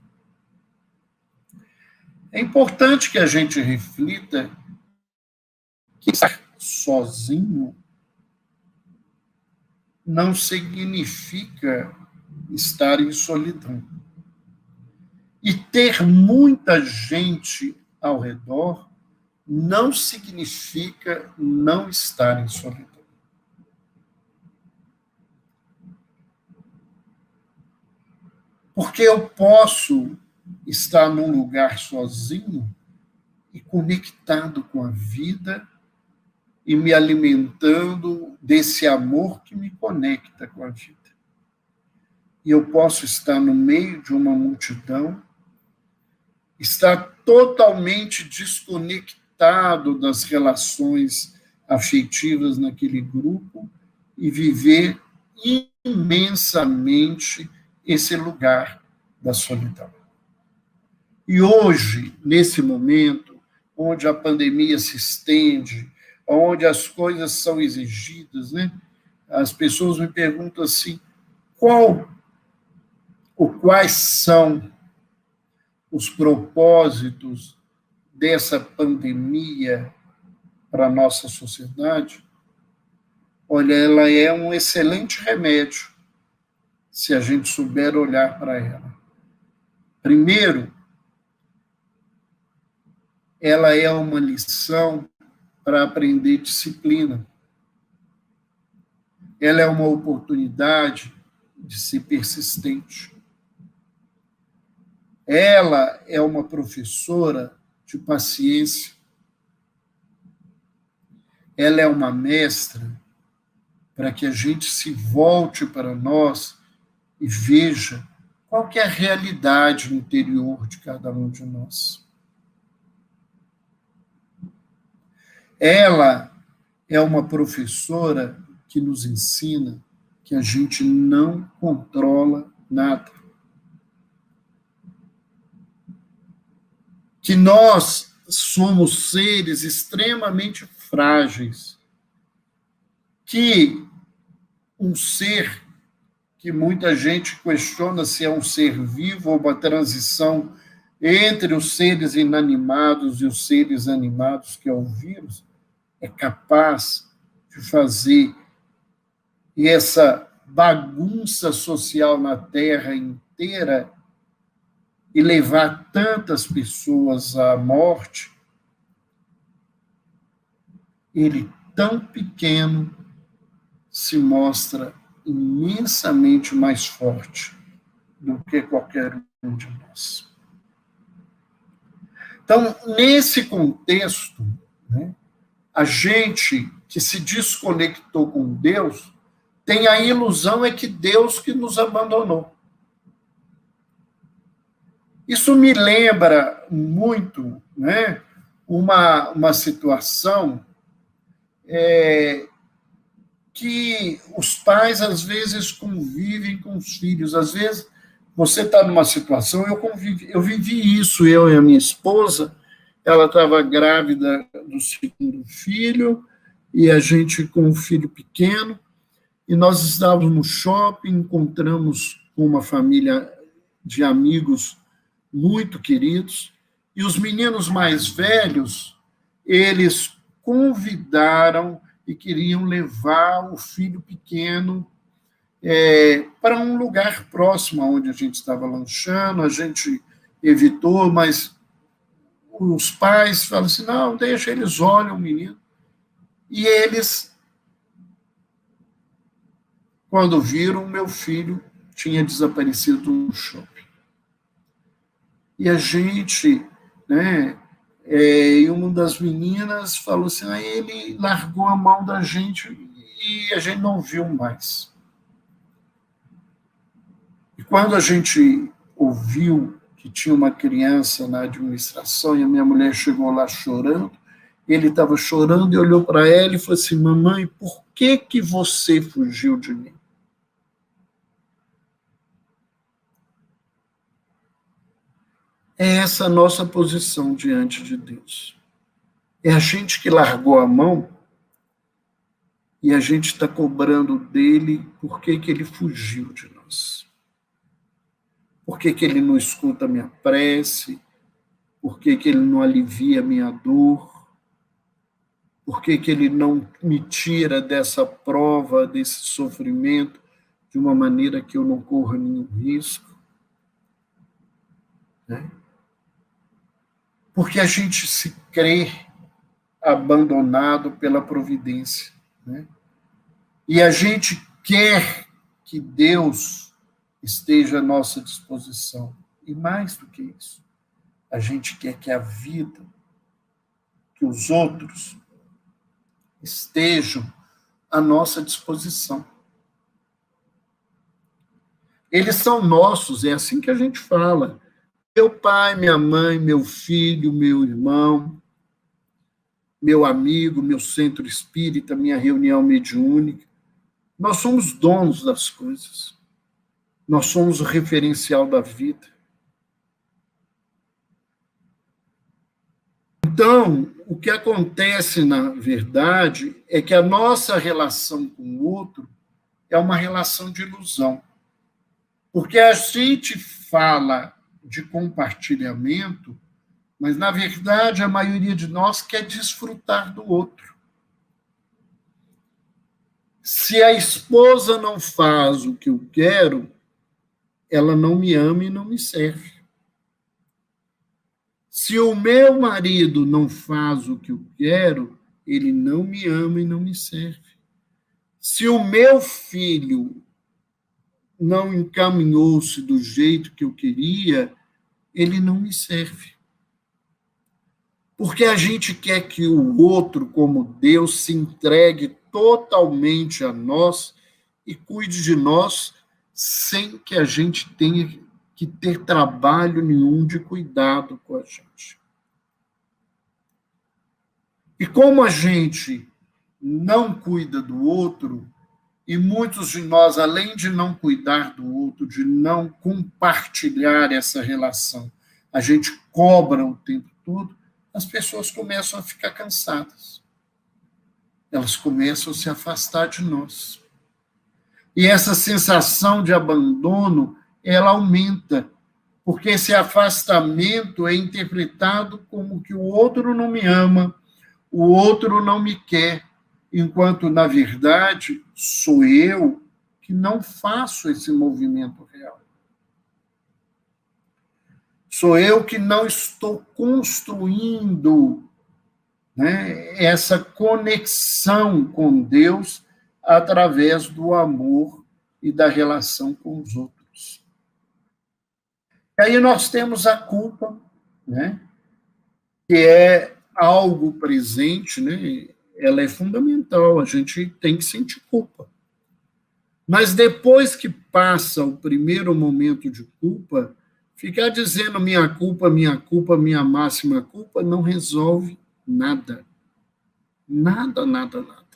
É importante que a gente reflita que estar sozinho não significa estar em solidão. E ter muita gente ao redor não significa não estar em solidão. Porque eu posso estar num lugar sozinho e conectado com a vida e me alimentando desse amor que me conecta com a vida. E eu posso estar no meio de uma multidão, estar totalmente desconectado das relações afetivas naquele grupo e viver imensamente esse lugar da solidão. E hoje, nesse momento, onde a pandemia se estende, onde as coisas são exigidas, né? As pessoas me perguntam assim, quais são os propósitos dessa pandemia para a nossa sociedade? Olha, ela é um excelente remédio, se a gente souber olhar para ela. Primeiro, ela é uma lição para aprender disciplina. Ela é uma oportunidade de ser persistente. Ela é uma professora de paciência. Ela é uma mestra para que a gente se volte para nós e veja qual que é a realidade interior de cada um de nós. Ela é uma professora que nos ensina que a gente não controla nada. Que nós somos seres extremamente frágeis. Que um ser que muita gente questiona se é um ser vivo ou uma transição entre os seres inanimados e os seres animados, que é o vírus, é capaz de fazer essa bagunça social na Terra inteira e levar tantas pessoas à morte, ele tão pequeno se mostra imensamente mais forte do que qualquer um de nós. Então, nesse contexto, né, a gente que se desconectou com Deus tem a ilusão é que Deus que nos abandonou. Isso me lembra muito, né, uma situação que os pais, às vezes, convivem com os filhos. Às vezes, você está numa situação, eu vivi isso, eu e a minha esposa, ela estava grávida do segundo filho, e a gente com um filho pequeno, e nós estávamos no shopping, encontramos uma família de amigos muito queridos, e os meninos mais velhos, eles convidaram e queriam levar o filho pequeno para um lugar próximo onde a gente estava lanchando, a gente evitou, mas os pais falam assim, não, deixa, eles olham o menino. E eles, quando viram, meu filho tinha desaparecido no shopping. E a gente, né, e uma das meninas falou assim, ele largou a mão da gente e a gente não viu mais. E quando a gente ouviu que tinha uma criança na administração e a minha mulher chegou lá chorando, ele estava chorando e olhou para ela e falou assim, mamãe, por que você fugiu de mim? É essa a nossa posição diante de Deus. É a gente que largou a mão e a gente está cobrando dele por que ele fugiu de nós. Por que ele não escuta a minha prece? Por que ele não alivia a minha dor? Por que ele não me tira dessa prova, desse sofrimento, de uma maneira que eu não corra nenhum risco? Né? Porque a gente se crê abandonado pela providência. Né? E a gente quer que Deus esteja à nossa disposição. E mais do que isso, a gente quer que a vida que os outros estejam à nossa disposição. Eles são nossos, é assim que a gente fala. Meu pai, minha mãe, meu filho, meu irmão, meu amigo, meu centro espírita, minha reunião mediúnica. Nós somos donos das coisas. Nós somos o referencial da vida. Então, o que acontece, na verdade, é que a nossa relação com o outro é uma relação de ilusão. Porque a gente fala de compartilhamento, mas, na verdade, a maioria de nós quer desfrutar do outro. Se a esposa não faz o que eu quero, ela não me ama e não me serve. Se o meu marido não faz o que eu quero, ele não me ama e não me serve. Se o meu filho não encaminhou-se do jeito que eu queria, ele não me serve. Porque a gente quer que o outro, como Deus, se entregue totalmente a nós e cuide de nós sem que a gente tenha que ter trabalho nenhum de cuidado com a gente. E como a gente não cuida do outro, e muitos de nós, além de não cuidar do outro, de não compartilhar essa relação, a gente cobra o tempo todo, as pessoas começam a ficar cansadas. Elas começam a se afastar de nós. E essa sensação de abandono, ela aumenta, porque esse afastamento é interpretado como que o outro não me ama, o outro não me quer, enquanto, na verdade, sou eu que não faço esse movimento real. Sou eu que não estou construindo, né, essa conexão com Deus através do amor e da relação com os outros. E aí nós temos a culpa, né, que é algo presente, né, ela é fundamental, a gente tem que sentir culpa. Mas depois que passa o primeiro momento de culpa, ficar dizendo minha culpa, minha máxima culpa, não resolve nada. Nada, nada, nada.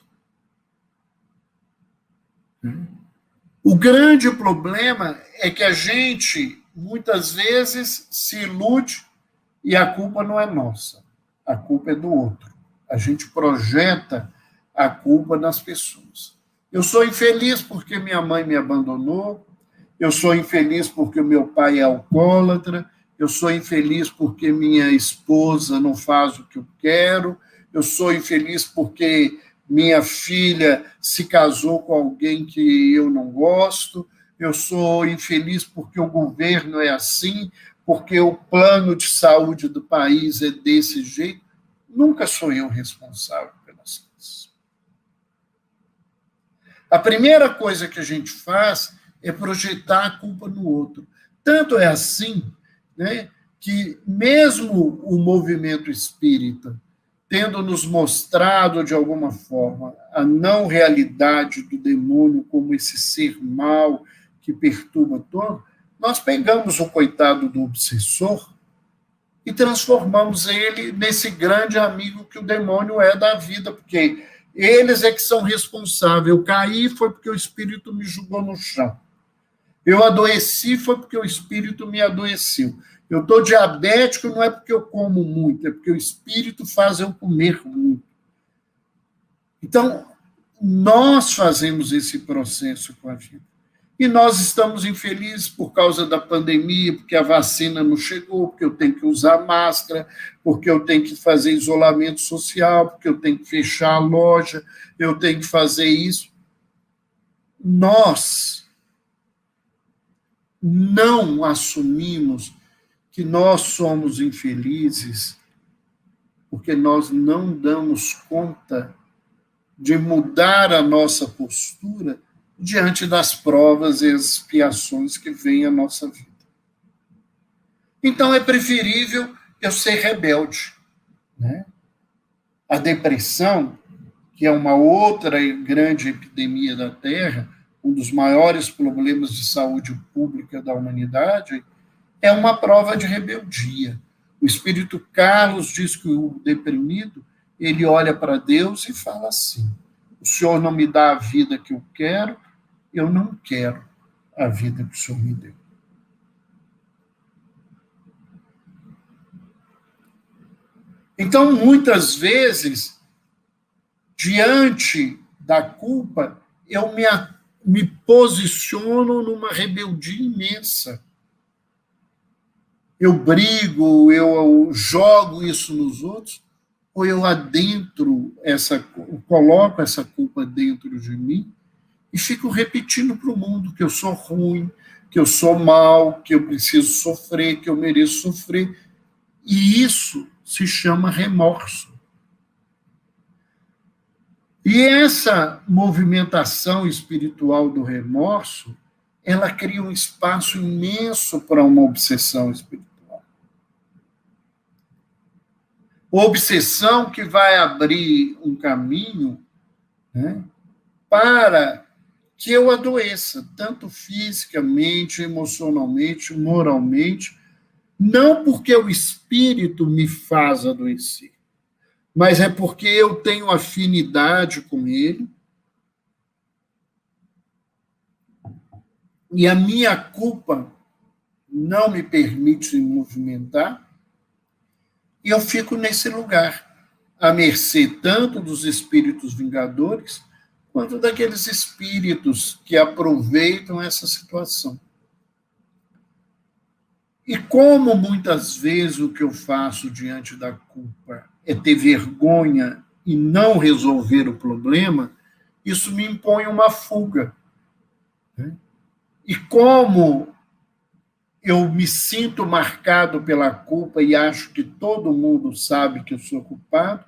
O grande problema é que a gente, muitas vezes, se ilude e a culpa não é nossa. A culpa é do outro. A gente projeta a culpa nas pessoas. Eu sou infeliz porque minha mãe me abandonou, eu sou infeliz porque o meu pai é alcoólatra, eu sou infeliz porque minha esposa não faz o que eu quero, eu sou infeliz porque minha filha se casou com alguém que eu não gosto, eu sou infeliz porque o governo é assim, porque o plano de saúde do país é desse jeito. Nunca sou eu responsável pelas coisas. A primeira coisa que a gente faz é projetar a culpa no outro. Tanto é assim, né, que mesmo o movimento espírita, tendo nos mostrado, de alguma forma, a não realidade do demônio como esse ser mau que perturba todo, nós pegamos o coitado do obsessor e transformamos ele nesse grande amigo que o demônio é da vida, porque eles é que são responsáveis. Eu caí foi porque o espírito me jogou no chão. Eu adoeci foi porque o espírito me adoeceu. Eu estou diabético não é porque eu como muito, é porque o espírito faz eu comer muito. Então, nós fazemos esse processo com a vida. E nós estamos infelizes por causa da pandemia, porque a vacina não chegou, porque eu tenho que usar máscara, porque eu tenho que fazer isolamento social, porque eu tenho que fechar a loja, eu tenho que fazer isso. Nós não assumimos que nós somos infelizes porque nós não damos conta de mudar a nossa postura diante das provas e expiações que vêm à nossa vida. Então, é preferível eu ser rebelde, né? A depressão, que é uma outra grande epidemia da Terra, um dos maiores problemas de saúde pública da humanidade, é uma prova de rebeldia. O Espírito Carlos diz que o deprimido, ele olha para Deus e fala assim: o Senhor não me dá a vida que eu quero, eu não quero a vida que o Senhor me deu. Então, muitas vezes, diante da culpa, eu me posiciono numa rebeldia imensa. Eu brigo, eu jogo isso nos outros, ou eu coloco essa culpa dentro de mim e fico repetindo para o mundo que eu sou ruim, que eu sou mal, que eu preciso sofrer, que eu mereço sofrer. E isso se chama remorso. E essa movimentação espiritual do remorso, ela cria um espaço imenso para uma obsessão espiritual. Obsessão que vai abrir um caminho, né, para que eu adoeça, tanto fisicamente, emocionalmente, moralmente, não porque o espírito me faz adoecer, mas é porque eu tenho afinidade com ele e a minha culpa não me permite se movimentar e eu fico nesse lugar, à mercê tanto dos espíritos vingadores quanto daqueles espíritos que aproveitam essa situação. E como muitas vezes o que eu faço diante da culpa é ter vergonha e não resolver o problema, isso me impõe uma fuga. E como eu me sinto marcado pela culpa e acho que todo mundo sabe que eu sou culpado,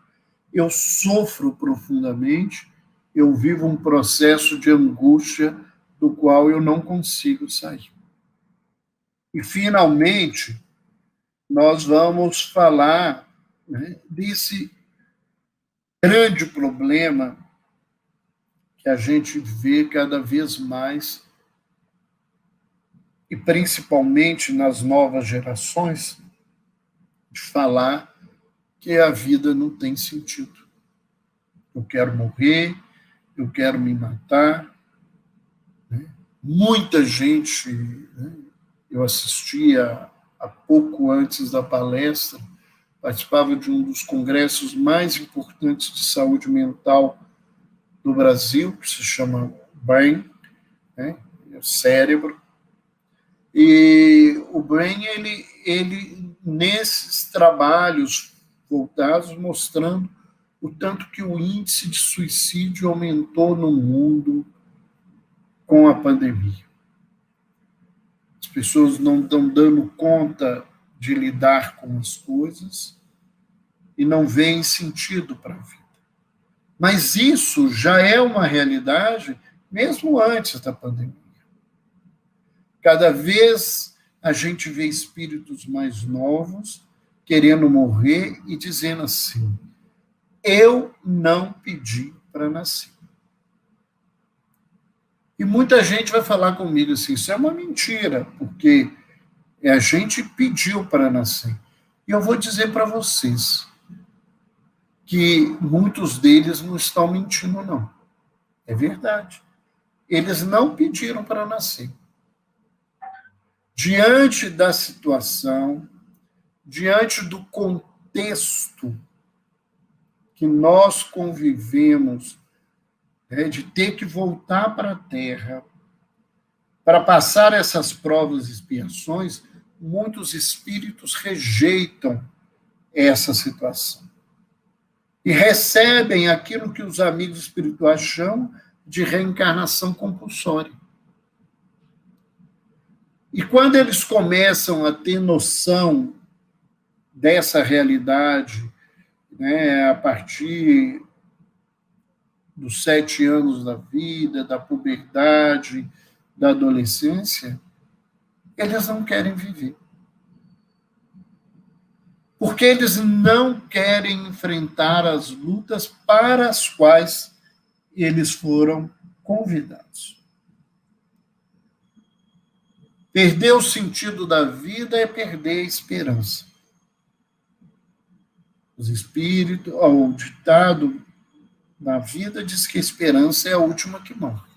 eu sofro profundamente, eu vivo um processo de angústia do qual eu não consigo sair. E, finalmente, nós vamos falar, né, desse grande problema que a gente vê cada vez mais, e principalmente nas novas gerações, de falar que a vida não tem sentido. Eu quero morrer, eu quero me matar. Né? Muita gente, né, eu assistia há pouco antes da palestra, participava de um dos congressos mais importantes de saúde mental do Brasil, que se chama Brain, né, é o cérebro. E o Brain, ele nesses trabalhos voltados, mostrando o tanto que o índice de suicídio aumentou no mundo com a pandemia. As pessoas não estão dando conta de lidar com as coisas e não veem sentido para a vida. Mas isso já é uma realidade mesmo antes da pandemia. Cada vez a gente vê espíritos mais novos querendo morrer e dizendo assim: eu não pedi para nascer. E muita gente vai falar comigo assim: isso é uma mentira, porque a gente pediu para nascer. E eu vou dizer para vocês que muitos deles não estão mentindo, não. É verdade. Eles não pediram para nascer. Diante da situação, diante do contexto que nós convivemos, de ter que voltar para a Terra para passar essas provas e expiações, muitos espíritos rejeitam essa situação e recebem aquilo que os amigos espirituais chamam de reencarnação compulsória. E quando eles começam a ter noção dessa realidade, né, a partir dos 7 anos da vida, da puberdade, da adolescência, eles não querem viver. Porque eles não querem enfrentar as lutas para as quais eles foram convidados. Perder o sentido da vida é perder a esperança. Os espíritos, o ditado na vida diz que a esperança é a última que morre.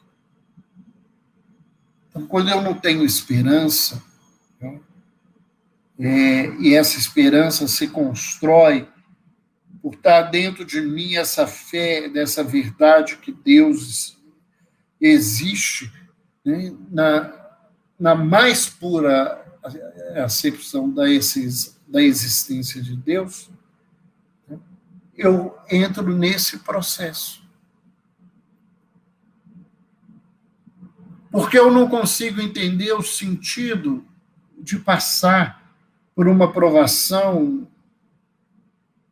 Então, quando eu não tenho esperança, né, e essa esperança se constrói por estar dentro de mim essa fé, dessa verdade que Deus existe, né, na mais pura acepção da existência de Deus, né, eu entro nesse processo. Porque eu não consigo entender o sentido de passar por uma provação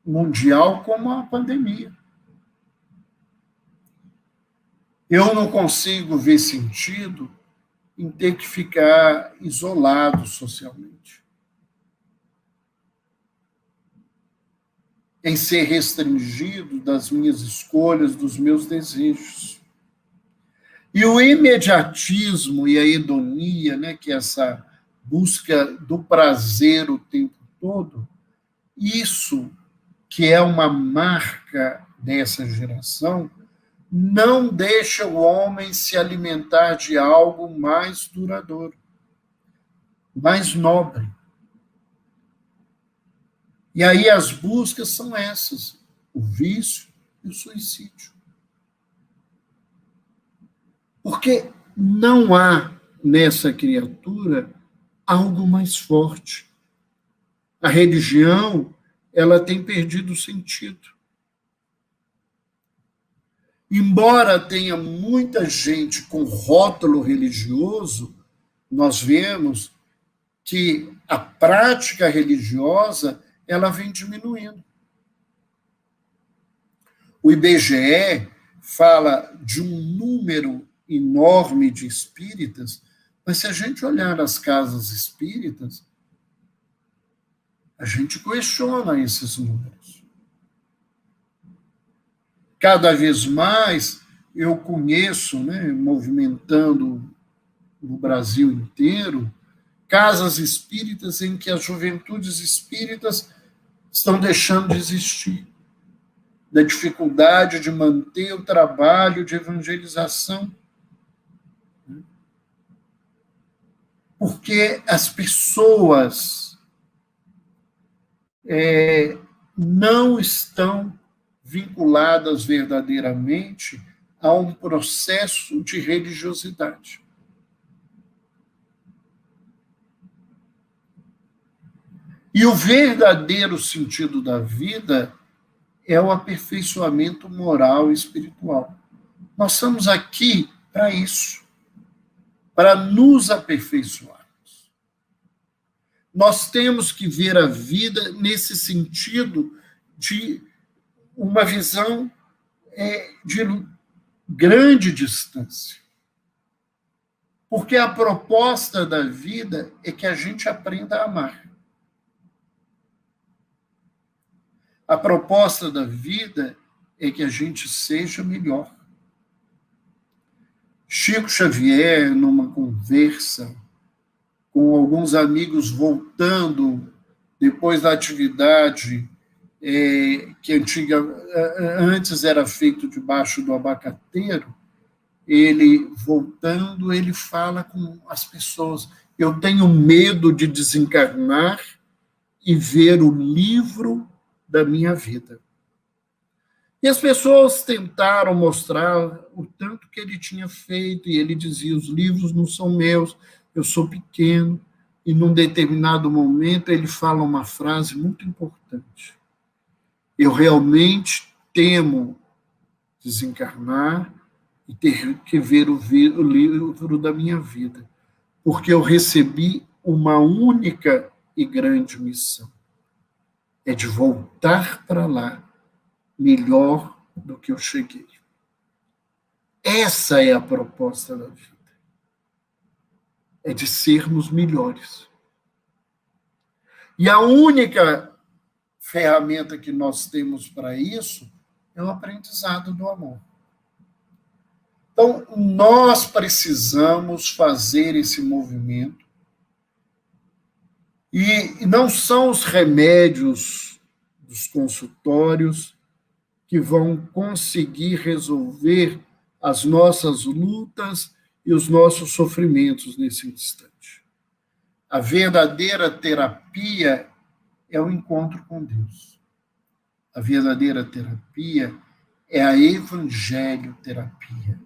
mundial como a pandemia. Eu não consigo ver sentido em ter que ficar isolado socialmente, em ser restringido das minhas escolhas, dos meus desejos. E o imediatismo e a hedonia, né, que é essa busca do prazer o tempo todo, isso que é uma marca dessa geração, não deixa o homem se alimentar de algo mais duradouro, mais nobre. E aí as buscas são essas, o vício e o suicídio. Porque não há nessa criatura algo mais forte. A religião, ela tem perdido o sentido. Embora tenha muita gente com rótulo religioso, nós vemos que a prática religiosa ela vem diminuindo. O IBGE fala de um número enorme de espíritas, mas se a gente olhar as casas espíritas, a gente questiona esses números. Cada vez mais eu conheço, né, movimentando no Brasil inteiro, casas espíritas em que as juventudes espíritas estão deixando de existir, da dificuldade de manter o trabalho de evangelização. Porque as pessoas não estão vinculadas verdadeiramente a um processo de religiosidade. E o verdadeiro sentido da vida é o aperfeiçoamento moral e espiritual. Nós estamos aqui para isso, para nos aperfeiçoarmos. Nós temos que ver a vida nesse sentido de uma visão de grande distância. Porque a proposta da vida é que a gente aprenda a amar. A proposta da vida é que a gente seja melhor. Chico Xavier, numa conversa com alguns amigos voltando depois da atividade que antes era feito debaixo do abacateiro, ele voltando, ele fala com as pessoas: eu tenho medo de desencarnar e ver o livro da minha vida. E as pessoas tentaram mostrar o tanto que ele tinha feito, e ele dizia: os livros não são meus, eu sou pequeno. E num determinado momento ele fala uma frase muito importante: eu realmente temo desencarnar e ter que ver o livro da minha vida, porque eu recebi uma única e grande missão: é de voltar para lá melhor do que eu cheguei. Essa é a proposta da vida. É de sermos melhores. E a única ferramenta que nós temos para isso é o aprendizado do amor. Então, nós precisamos fazer esse movimento, e não são os remédios dos consultórios que vão conseguir resolver as nossas lutas e os nossos sofrimentos nesse instante. A verdadeira terapia é o encontro com Deus. A verdadeira terapia é a evangelho-terapia.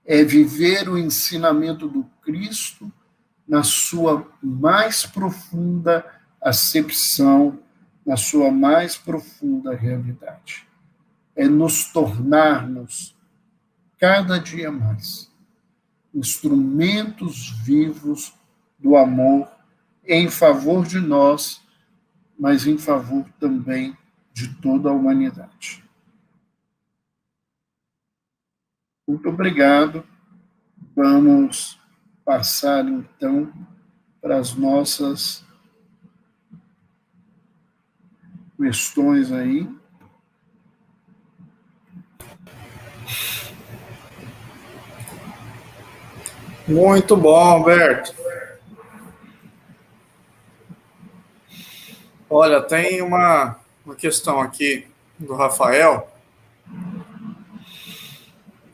É viver o ensinamento do Cristo na sua mais profunda acepção, na sua mais profunda realidade. É nos tornarmos, cada dia mais, instrumentos vivos do amor em favor de nós, mas em favor também de toda a humanidade. Muito obrigado. Vamos passar, então, para as nossas questões aí. Muito bom, Alberto. Olha, tem uma questão aqui do Rafael.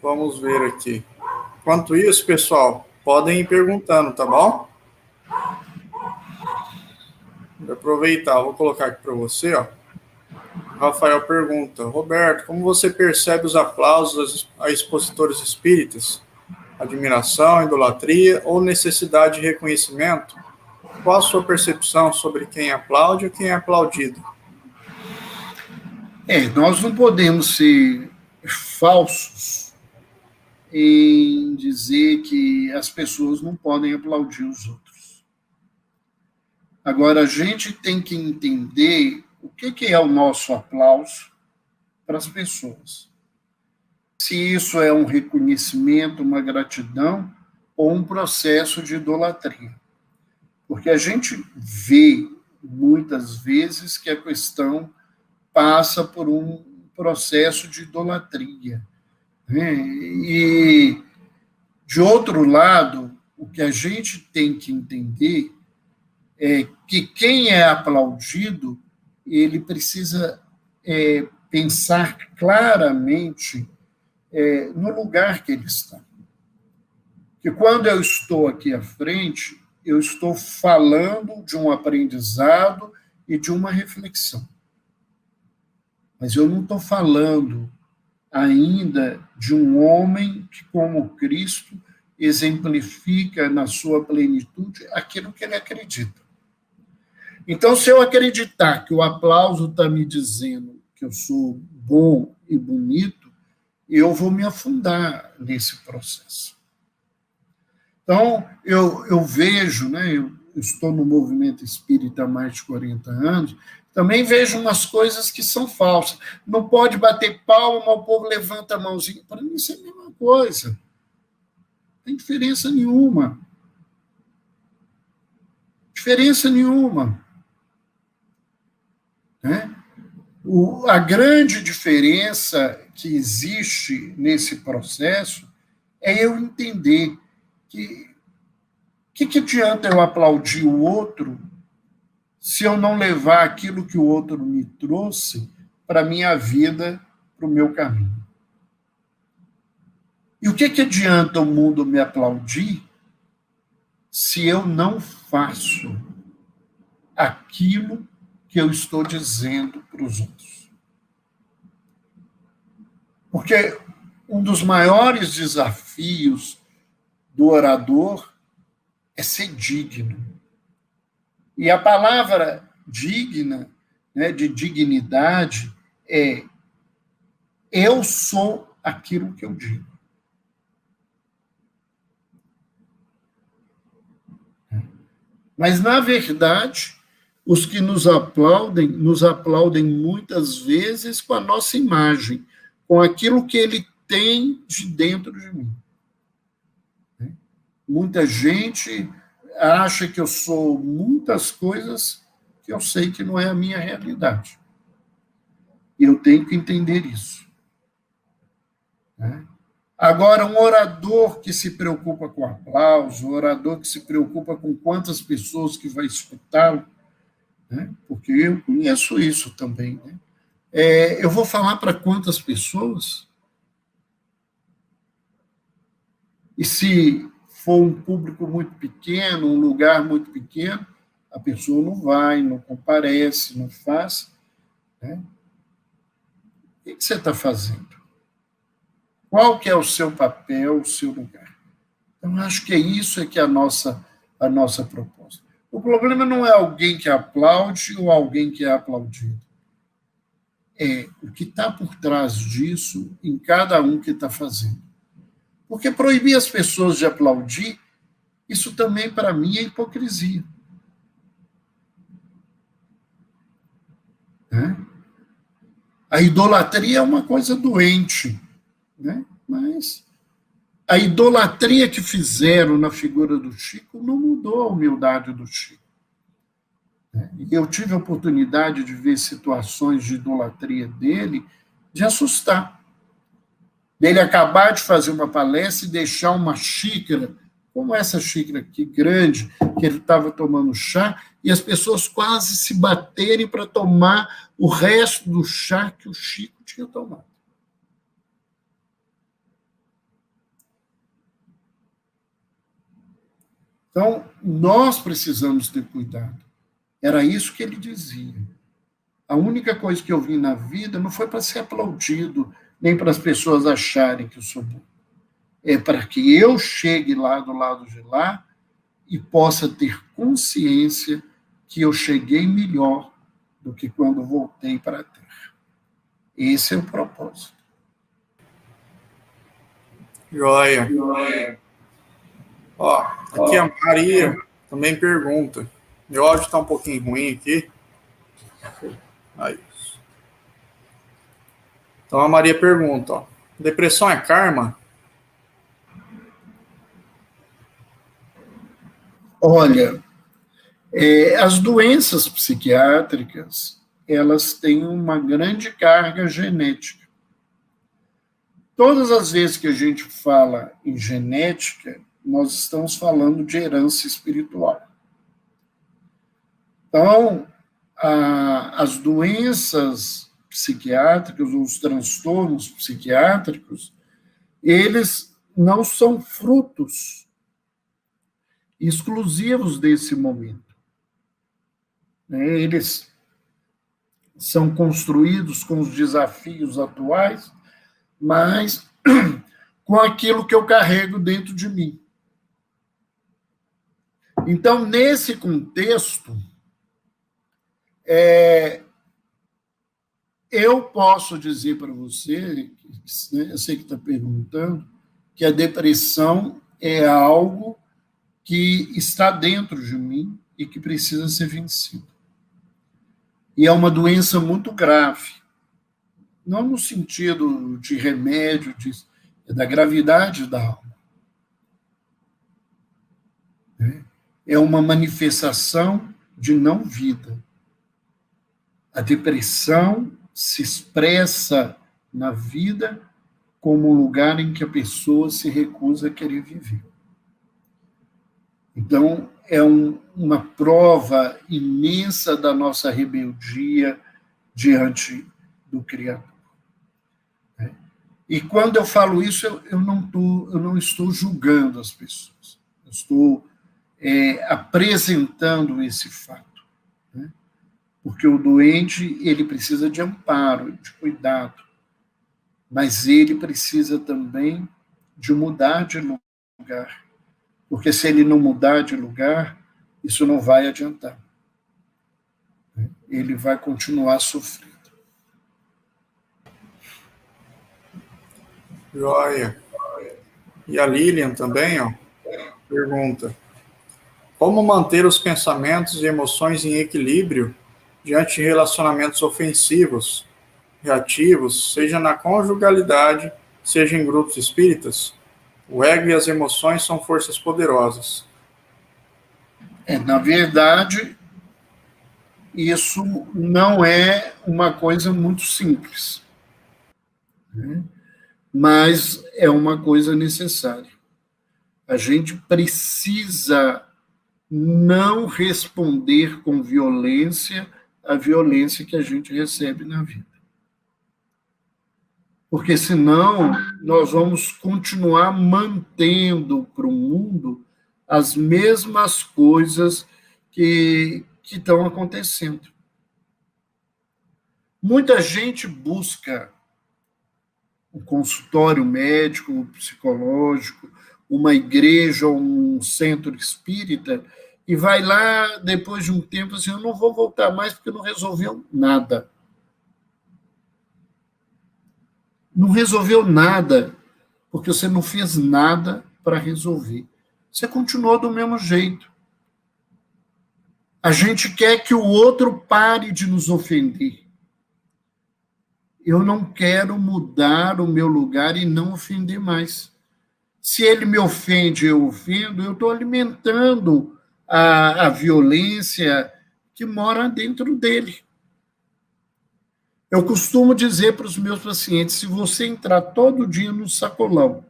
Vamos ver aqui. Enquanto isso, pessoal, podem ir perguntando, tá bom? Vou aproveitar, vou colocar aqui para você, ó. O Rafael pergunta: Roberto, como você percebe os aplausos a expositores espíritas? Admiração, idolatria ou necessidade de reconhecimento? Qual a sua percepção sobre quem aplaude ou quem é aplaudido? Nós não podemos ser falsos em dizer que as pessoas não podem aplaudir os outros. Agora, a gente tem que entender o que é o nosso aplauso para as pessoas. Se isso é um reconhecimento, uma gratidão, ou um processo de idolatria. Porque a gente vê, muitas vezes, que a questão passa por um processo de idolatria. Né? E, de outro lado, o que a gente tem que entender é que quem é aplaudido, ele precisa pensar claramente no lugar que ele está. Que quando eu estou aqui à frente, eu estou falando de um aprendizado e de uma reflexão. Mas eu não estou falando ainda de um homem que, como Cristo, exemplifica na sua plenitude aquilo que ele acredita. Então, se eu acreditar que o aplauso está me dizendo que eu sou bom e bonito, eu vou me afundar nesse processo. Então, eu vejo, né, eu estou no movimento espírita há mais de 40 anos, também vejo umas coisas que são falsas. Não pode bater palma, o povo levanta a mãozinha. Para mim, isso é a mesma coisa. Não tem diferença nenhuma. Diferença nenhuma. Né? A grande diferença que existe nesse processo é eu entender que adianta eu aplaudir o outro se eu não levar aquilo que o outro me trouxe para a minha vida, para o meu caminho? E o que adianta o mundo me aplaudir se eu não faço aquilo que eu estou dizendo para os outros? Porque um dos maiores desafios do orador é ser digno. E a palavra digna, né, de dignidade, é eu sou aquilo que eu digo. Mas, na verdade, os que nos aplaudem muitas vezes com a nossa imagem, com aquilo que ele tem de dentro de mim. Muita gente acha que eu sou muitas coisas que eu sei que não é a minha realidade. Eu tenho que entender isso. Né? Agora, um orador que se preocupa com aplauso, um orador que se preocupa com quantas pessoas que vai escutá-lo, né? Porque eu conheço isso também. Né? Eu vou falar para quantas pessoas? E se for um público muito pequeno, um lugar muito pequeno, a pessoa não vai, não comparece, não faz. Né? O que você está fazendo? Qual que é o seu papel, o seu lugar? Então, acho que isso que é a nossa proposta. O problema não é alguém que aplaude ou alguém que é aplaudido. É o que está por trás disso em cada um que está fazendo. Porque proibir as pessoas de aplaudir, isso também, para mim, é hipocrisia. Né? A idolatria é uma coisa doente, né? Mas a idolatria que fizeram na figura do Chico não mudou a humildade do Chico. E eu tive a oportunidade de ver situações de idolatria dele, de assustar. Dele acabar de fazer uma palestra e deixar uma xícara, como essa xícara aqui, grande, que ele estava tomando chá, e as pessoas quase se baterem para tomar o resto do chá que o Chico tinha tomado. Então, nós precisamos ter cuidado. Era isso que ele dizia. A única coisa que eu vi na vida não foi para ser aplaudido, nem para as pessoas acharem que eu sou bom. É para que eu chegue lá do lado de lá e possa ter consciência que eu cheguei melhor do que quando voltei para a Terra. Esse é o propósito. Joia. Ó, aqui a Maria também pergunta. Meu áudio está um pouquinho ruim aqui. Aí. Então a Maria pergunta, ó, depressão é karma? Olha, as doenças psiquiátricas, elas têm uma grande carga genética. Todas as vezes que a gente fala em genética, nós estamos falando de herança espiritual. Então, as doenças psiquiátricas, ou os transtornos psiquiátricos, eles não são frutos exclusivos desse momento. Eles são construídos com os desafios atuais, mas com aquilo que eu carrego dentro de mim. Então, nesse contexto, eu posso dizer para você, eu sei que está perguntando, que a depressão é algo que está dentro de mim e que precisa ser vencido. E é uma doença muito grave, não no sentido de remédio, é da gravidade da alma. É uma manifestação de não vida. A depressão se expressa na vida como um lugar em que a pessoa se recusa a querer viver. Então, é uma prova imensa da nossa rebeldia diante do Criador. E quando eu falo isso, eu não estou julgando as pessoas. Eu estou apresentando esse fato. Né? Porque o doente, ele precisa de amparo, de cuidado. Mas ele precisa também de mudar de lugar. Porque se ele não mudar de lugar, isso não vai adiantar. Ele vai continuar sofrendo. Joia. E a Lilian também, ó, pergunta, como manter os pensamentos e emoções em equilíbrio diante de relacionamentos ofensivos, reativos, seja na conjugalidade, seja em grupos espíritas? O ego e as emoções são forças poderosas. Na verdade, isso não é uma coisa muito simples, né? Mas é uma coisa necessária. A gente precisa não responder com violência à violência que a gente recebe na vida. Porque senão nós vamos continuar mantendo para o mundo as mesmas coisas que estão acontecendo. Muita gente busca um consultório médico, psicológico, uma igreja, um centro espírita, e vai lá, depois de um tempo, assim, eu não vou voltar mais porque não resolveu nada. Não resolveu nada, porque você não fez nada para resolver. Você continuou do mesmo jeito. A gente quer que o outro pare de nos ofender. Eu não quero mudar o meu lugar e não ofender mais. Se ele me ofende, eu ofendo, eu estou alimentando a violência que mora dentro dele. Eu costumo dizer para os meus pacientes, se você entrar todo dia no sacolão,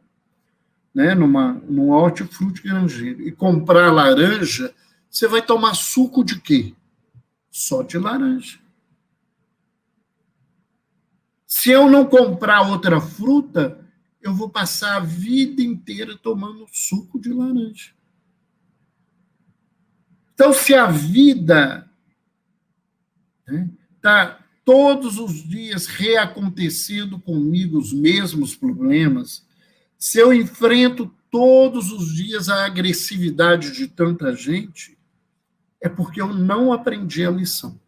né, num hortifruti grangeiro, e comprar laranja, você vai tomar suco de quê? Só de laranja. Se eu não comprar outra fruta, eu vou passar a vida inteira tomando suco de laranja. Então, se a vida está todos os dias reacontecendo comigo os mesmos problemas, se eu enfrento todos os dias a agressividade de tanta gente, é porque eu não aprendi a lição.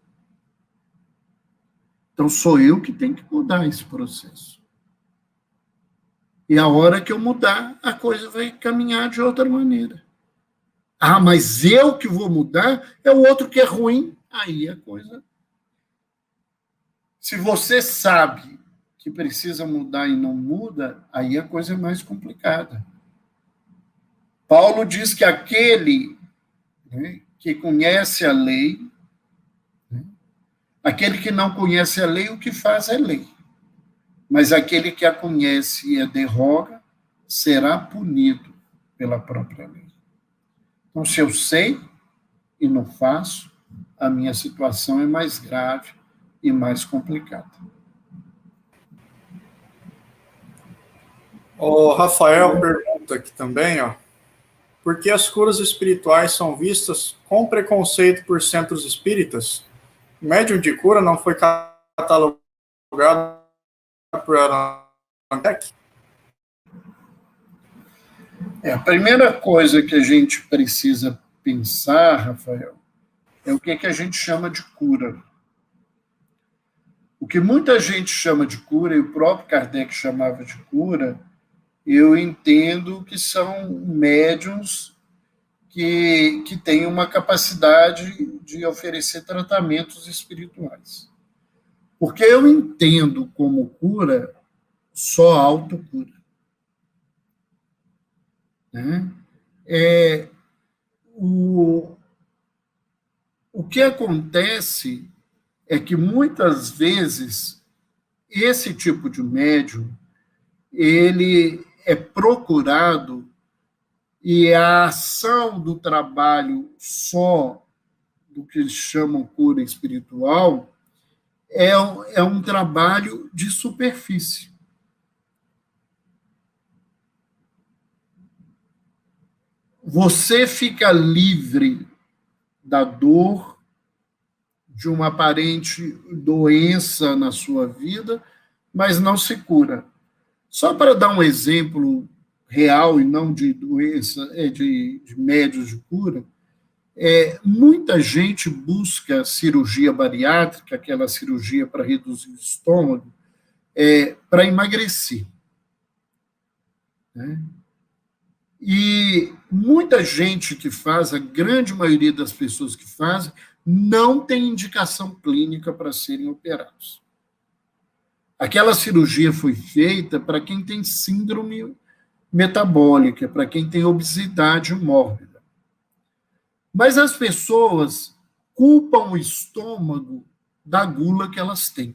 Então, sou eu que tenho que mudar esse processo. E a hora que eu mudar, a coisa vai caminhar de outra maneira. Ah, mas eu que vou mudar, é o outro que é ruim. Aí a coisa... Se você sabe que precisa mudar e não muda, aí a coisa é mais complicada. Paulo diz que aquele, né, que conhece a lei, né, aquele que não conhece a lei, o que faz é lei. Mas aquele que a conhece e a derroga, será punido pela própria lei. Então, se eu sei e não faço, a minha situação é mais grave e mais complicada. O Rafael pergunta aqui também, ó, por que as curas espirituais são vistas com preconceito por centros espíritas? O médium de cura não foi catalogado por Allan-Kardec? A primeira coisa que a gente precisa pensar, Rafael, é o que a gente chama de cura. O que muita gente chama de cura, e o próprio Kardec chamava de cura, eu entendo que são médiuns que têm uma capacidade de oferecer tratamentos espirituais. Porque eu entendo como cura só autocura. Né? O que acontece é que, muitas vezes, esse tipo de médium, ele é procurado e a ação do trabalho só do que eles chamam cura espiritual é um trabalho de superfície. Você fica livre da dor, de uma aparente doença na sua vida, mas não se cura. Só para dar um exemplo real e não de doença, de médios de cura, muita gente busca cirurgia bariátrica, aquela cirurgia para reduzir o estômago, para emagrecer. Né? E muita gente que faz, a grande maioria das pessoas que fazem, não tem indicação clínica para serem operados. Aquela cirurgia foi feita para quem tem síndrome metabólica, para quem tem obesidade mórbida. Mas as pessoas culpam o estômago da gula que elas têm.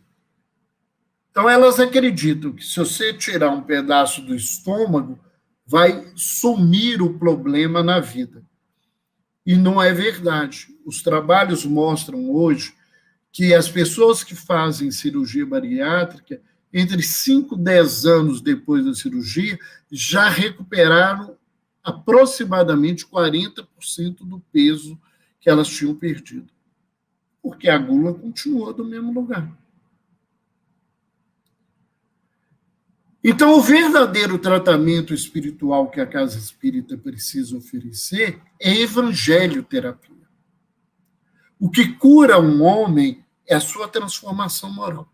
Então, elas acreditam que se você tirar um pedaço do estômago, vai sumir o problema na vida. E não é verdade. Os trabalhos mostram hoje que as pessoas que fazem cirurgia bariátrica, entre 5 e 10 anos depois da cirurgia, já recuperaram aproximadamente 40% do peso que elas tinham perdido. Porque a gula continua do mesmo lugar. Então, o verdadeiro tratamento espiritual que a Casa Espírita precisa oferecer é evangelho-terapia. O que cura um homem é a sua transformação moral.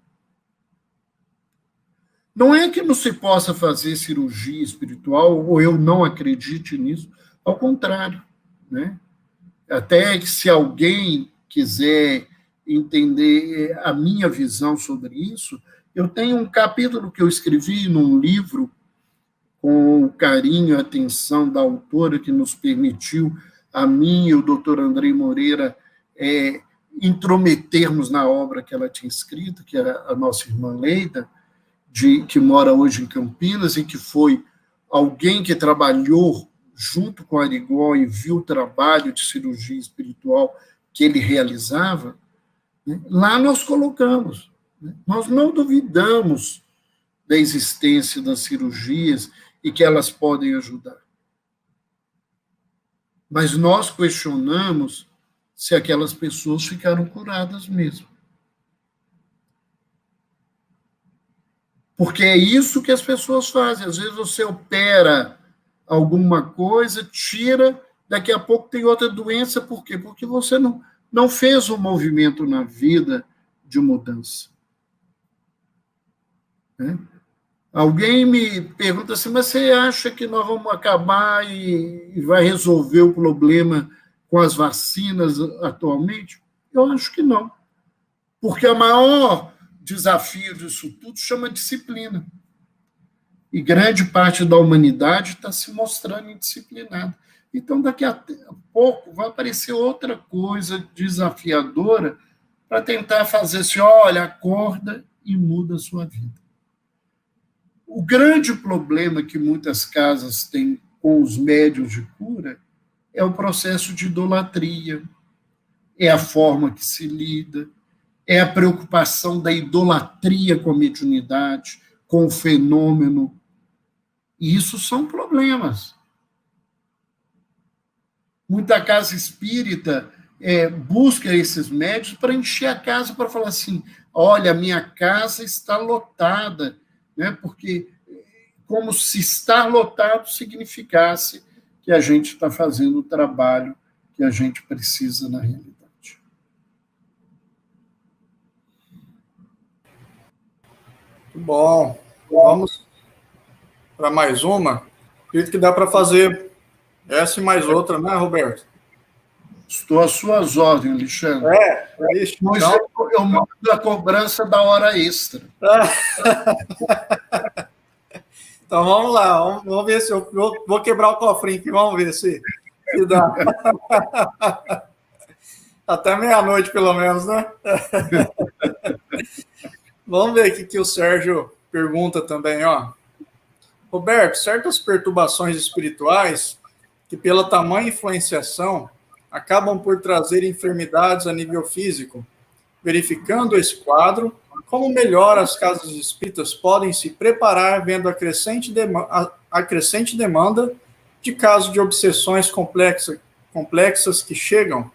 Não é que não se possa fazer cirurgia espiritual, ou eu não acredite nisso, ao contrário, né? Até que se alguém quiser entender a minha visão sobre isso, eu tenho um capítulo que eu escrevi num livro com o carinho e a atenção da autora que nos permitiu, a mim e o doutor Andrei Moreira, intrometermos na obra que ela tinha escrito, que é a nossa irmã Leida, que mora hoje em Campinas e que foi alguém que trabalhou junto com Arigó e viu o trabalho de cirurgia espiritual que ele realizava, né? Lá nós colocamos. Né? Nós não duvidamos da existência das cirurgias e que elas podem ajudar. Mas nós questionamos se aquelas pessoas ficaram curadas mesmo. Porque é isso que as pessoas fazem. Às vezes você opera alguma coisa, tira, daqui a pouco tem outra doença. Por quê? Porque você não fez um movimento na vida de mudança. Né? Alguém me pergunta assim, mas você acha que nós vamos acabar e vai resolver o problema com as vacinas atualmente? Eu acho que não. Porque o maior desafio disso tudo chama disciplina. E grande parte da humanidade está se mostrando indisciplinada. Então, daqui a pouco, vai aparecer outra coisa desafiadora para tentar fazer assim, olha, acorda e muda a sua vida. O grande problema que muitas casas têm com os médiuns de cura é o processo de idolatria, é a forma que se lida, é a preocupação da idolatria com a mediunidade, com o fenômeno. E isso são problemas. Muita casa espírita busca esses médios para encher a casa, para falar assim, olha, a minha casa está lotada, né? Porque como se estar lotado significasse que a gente está fazendo o trabalho que a gente precisa na realidade. Muito bom. Vamos para mais uma. Acredito que dá para fazer essa e mais outra, né, Roberto? Estou às suas ordens, Alexandre. Isso. Mas então... eu mando a cobrança da hora extra. Então vamos lá, vamos ver se eu vou quebrar o cofrinho aqui, vamos ver se dá. Até meia-noite, pelo menos, né? Vamos ver o que o Sérgio pergunta também, ó. Roberto, certas perturbações espirituais que, pela tamanha influenciação, acabam por trazer enfermidades a nível físico. Verificando esse quadro, como melhor as casas espíritas podem se preparar vendo a crescente demanda de casos de obsessões complexas que chegam?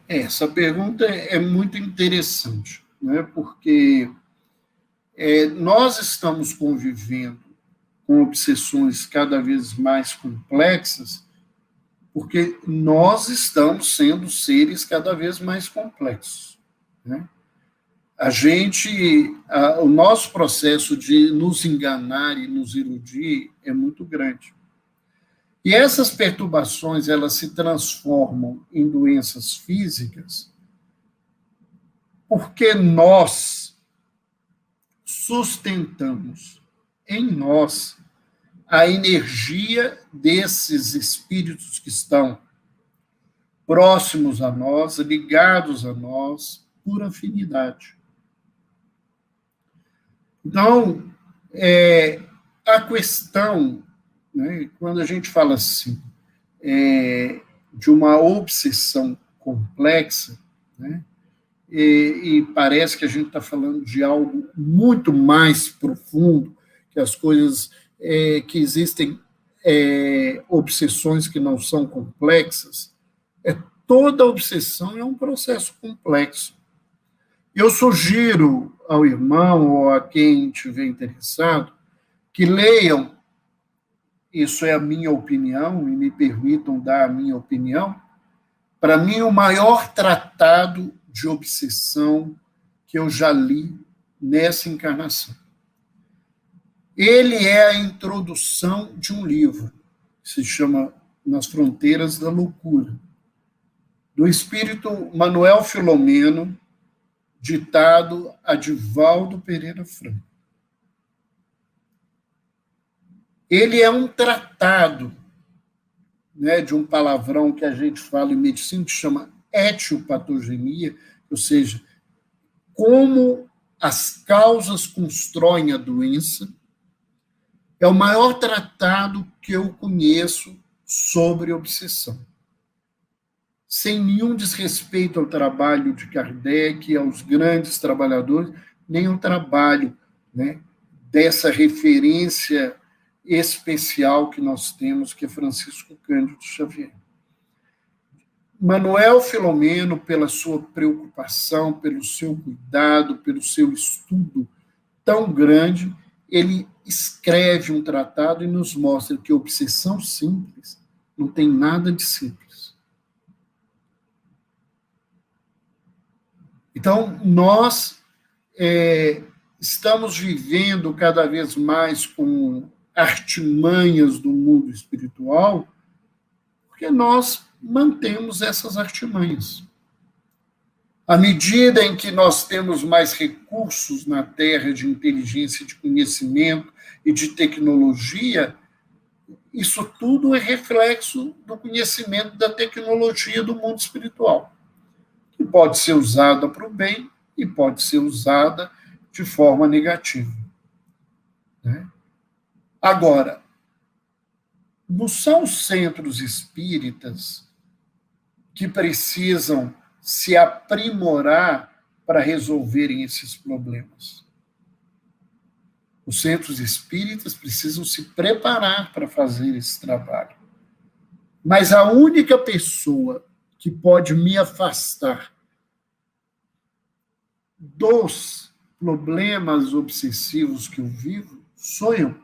Essa pergunta é muito interessante, né? Porque nós estamos convivendo com obsessões cada vez mais complexas, porque nós estamos sendo seres cada vez mais complexos, né? O nosso processo de nos enganar e nos iludir é muito grande. E essas perturbações, elas se transformam em doenças físicas porque nós sustentamos em nós a energia desses espíritos que estão próximos a nós, ligados a nós, por afinidade. Então, a questão, né, quando a gente fala assim, de uma obsessão complexa, né, e parece que a gente está falando de algo muito mais profundo, que as coisas, que existem obsessões que não são complexas, toda obsessão é um processo complexo. Eu sugiro ao irmão ou a quem estiver interessado que leiam, isso é a minha opinião, e me permitam dar a minha opinião, para mim o maior tratado de obsessão que eu já li nessa encarnação. Ele é a introdução de um livro, que se chama Nas Fronteiras da Loucura, do espírito Manuel Filomeno, ditado a Divaldo Pereira Franco. Ele é um tratado, né, de um palavrão que a gente fala em medicina, que chama etiopatogenia, ou seja, como as causas constroem a doença. É o maior tratado que eu conheço sobre obsessão. Sem nenhum desrespeito ao trabalho de Kardec, aos grandes trabalhadores, nem ao trabalho, né, dessa referência especial que nós temos, que é Francisco Cândido Xavier. Manuel Filomeno, pela sua preocupação, pelo seu cuidado, pelo seu estudo tão grande, ele escreve um tratado e nos mostra que obsessão simples não tem nada de simples. Então, nós estamos vivendo cada vez mais com artimanhas do mundo espiritual, porque nós mantemos essas artimanhas. À medida em que nós temos mais recursos na Terra de inteligência, de conhecimento e de tecnologia, isso tudo é reflexo do conhecimento da tecnologia do mundo espiritual, que pode ser usada para o bem e pode ser usada de forma negativa. Né? Agora, não são os centros espíritas que precisam se aprimorar para resolverem esses problemas. Os centros espíritas precisam se preparar para fazer esse trabalho. Mas a única pessoa que pode me afastar dos problemas obsessivos que eu vivo sou eu.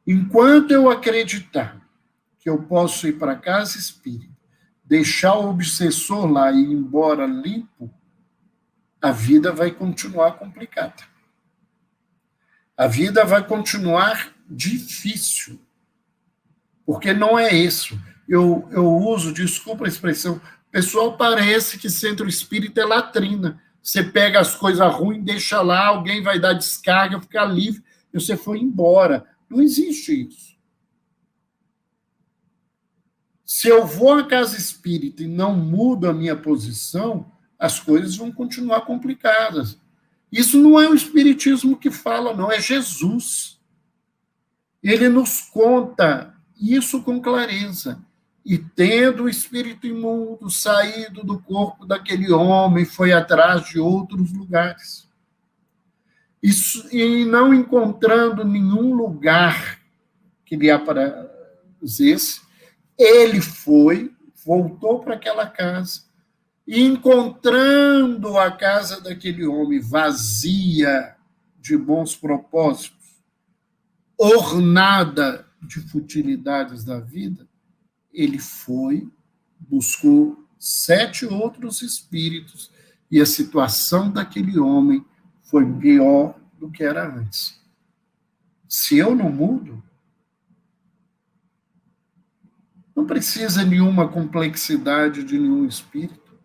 Enquanto eu acreditar que eu posso ir para a casa espírita, deixar o obsessor lá e ir embora limpo, a vida vai continuar complicada. A vida vai continuar difícil. Porque não é isso. Eu uso, desculpa a expressão, o pessoal parece que centro espírita é latrina. Você pega as coisas ruins, deixa lá, alguém vai dar descarga, fica livre, e você foi embora. Não existe isso. Se eu vou à casa espírita e não mudo a minha posição, as coisas vão continuar complicadas. Isso não é o espiritismo que fala, não, é Jesus. Ele nos conta isso com clareza. E tendo o espírito imundo saído do corpo daquele homem, foi atrás de outros lugares. Isso, e não encontrando nenhum lugar que lhe aprazesse, ele voltou para aquela casa, e encontrando a casa daquele homem vazia de bons propósitos, ornada de futilidades da vida, ele buscou 7 outros espíritos, e a situação daquele homem foi pior do que era antes. Se eu não mudo, não precisa nenhuma complexidade de nenhum espírito.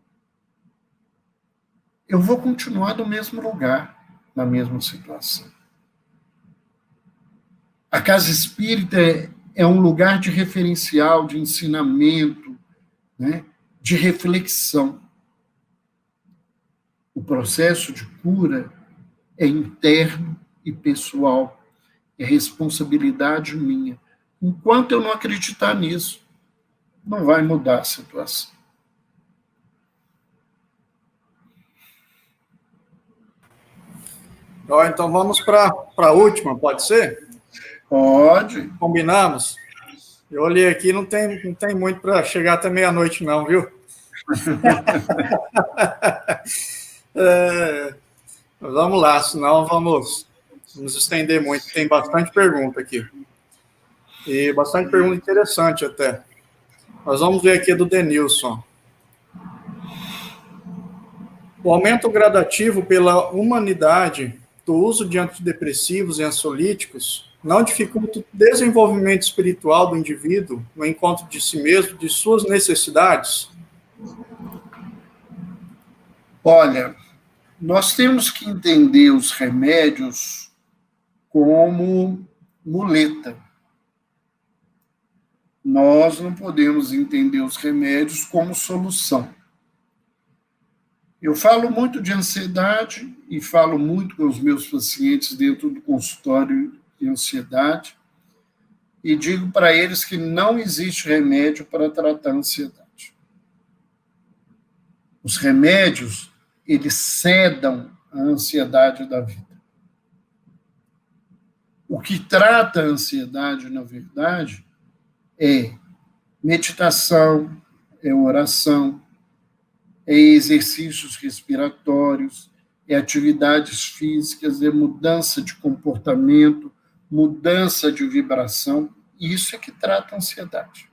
Eu vou continuar no mesmo lugar, na mesma situação. A casa espírita é um lugar de referencial, de ensinamento, né, de reflexão. O processo de cura é interno e pessoal, é responsabilidade minha. Enquanto eu não acreditar nisso, não vai mudar a situação. Então vamos para a última, pode ser? Pode. Combinamos? Eu olhei aqui, não tem muito para chegar até meia-noite, não, viu? Vamos lá, senão vamos nos estender muito. Tem bastante pergunta aqui. E bastante pergunta interessante até. Nós vamos ver aqui do Denilson. O aumento gradativo pela humanidade do uso de antidepressivos e ansiolíticos não dificulta o desenvolvimento espiritual do indivíduo no encontro de si mesmo, de suas necessidades? Olha, nós temos que entender os remédios como muleta. Nós não podemos entender os remédios como solução. Eu falo muito de ansiedade e falo muito com os meus pacientes dentro do consultório de ansiedade e digo para eles que não existe remédio para tratar a ansiedade. Os remédios, eles cedam a ansiedade da vida. O que trata a ansiedade, na verdade, é meditação, é oração, é exercícios respiratórios, é atividades físicas, é mudança de comportamento, mudança de vibração. Isso é que trata a ansiedade.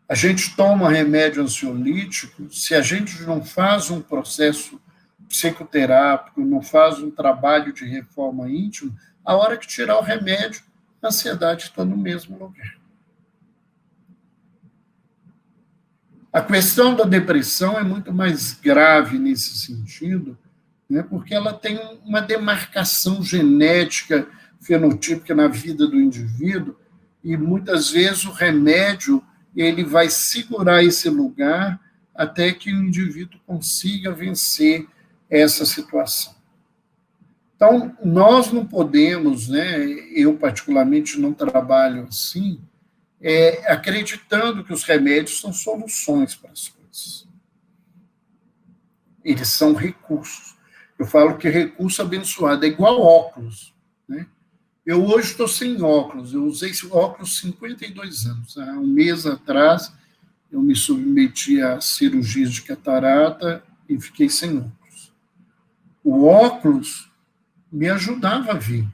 A gente toma remédio ansiolítico, se a gente não faz um processo psicoterápico, não faz um trabalho de reforma íntima, a hora que tirar o remédio, a ansiedade está no mesmo lugar. A questão da depressão é muito mais grave nesse sentido, né, porque ela tem uma demarcação genética, fenotípica na vida do indivíduo, e muitas vezes o remédio ele vai segurar esse lugar até que o indivíduo consiga vencer essa situação. Então, nós não podemos, né, eu particularmente não trabalho assim, acreditando que os remédios são soluções para as coisas. Eles são recursos. Eu falo que recurso abençoado é igual óculos, né? Eu hoje estou sem óculos, eu usei esse óculos 52 anos. Há um mês atrás, eu me submeti a cirurgias de catarata e fiquei sem óculos. O óculos me ajudava a ver,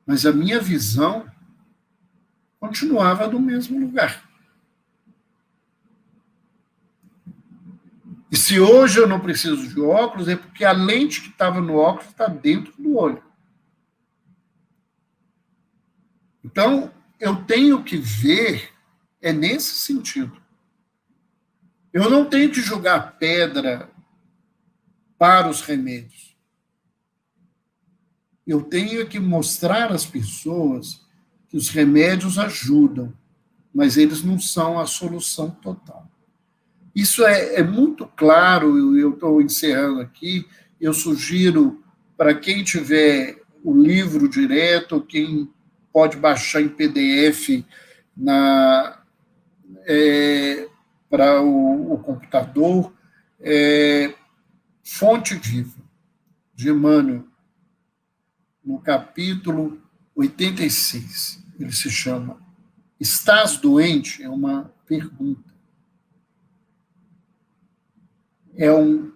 mas a minha visão continuava no mesmo lugar. E se hoje eu não preciso de óculos, é porque a lente que estava no óculos está dentro do olho. Então, eu tenho que ver, é nesse sentido. Eu não tenho que jogar pedra para os remédios. Eu tenho que mostrar às pessoas que os remédios ajudam, mas eles não são a solução total. Isso é muito claro, eu estou encerrando aqui, eu sugiro para quem tiver o livro direto, quem pode baixar em PDF para o computador, Fonte Viva, de Emmanuel, no capítulo 86. Ele se chama Estás doente? É uma pergunta. É um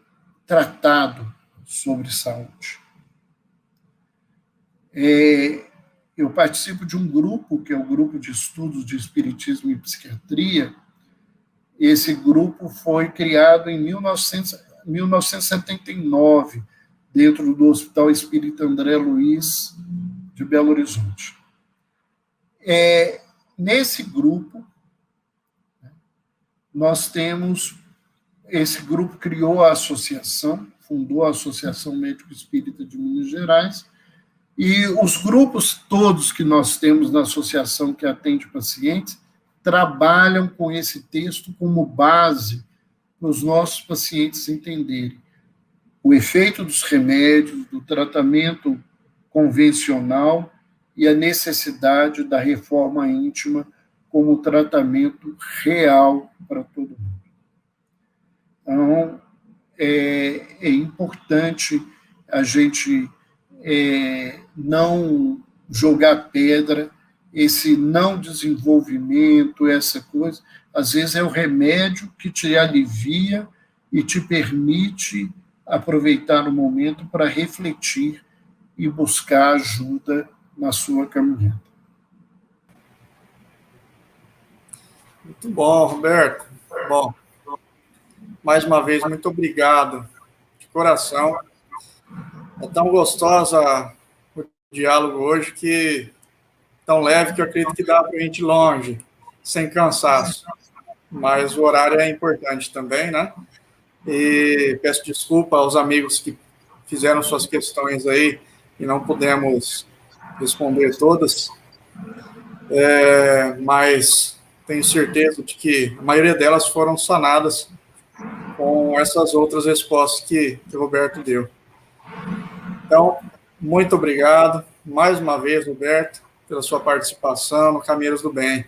tratado sobre saúde. Eu participo de um grupo, que é o Grupo de Estudos de Espiritismo e Psiquiatria. Esse grupo foi criado em 1979, dentro do Hospital Espírita André Luiz, de Belo Horizonte. Nesse grupo, nós temos... Esse grupo criou a associação, fundou a Associação Médico Espírita de Minas Gerais, E os grupos todos que nós temos na associação que atende pacientes trabalham com esse texto como base para os nossos pacientes entenderem o efeito dos remédios, do tratamento convencional e a necessidade da reforma íntima como tratamento real para todo mundo. Então, é importante a gente não jogar pedra, esse não desenvolvimento, essa coisa, às vezes é o remédio que te alivia e te permite aproveitar o momento para refletir e buscar ajuda na sua caminhada. Muito bom, Roberto. Bom, mais uma vez, muito obrigado, de coração. É tão gostosa o diálogo hoje, que tão leve que eu acredito que dá para a gente ir longe, sem cansaço. Mas o horário é importante também, né? E peço desculpa aos amigos que fizeram suas questões aí e não pudemos responder todas, mas tenho certeza de que a maioria delas foram sanadas com essas outras respostas que o Roberto deu. Então, muito obrigado mais uma vez, Roberto, pela sua participação no Caminhos do Bem.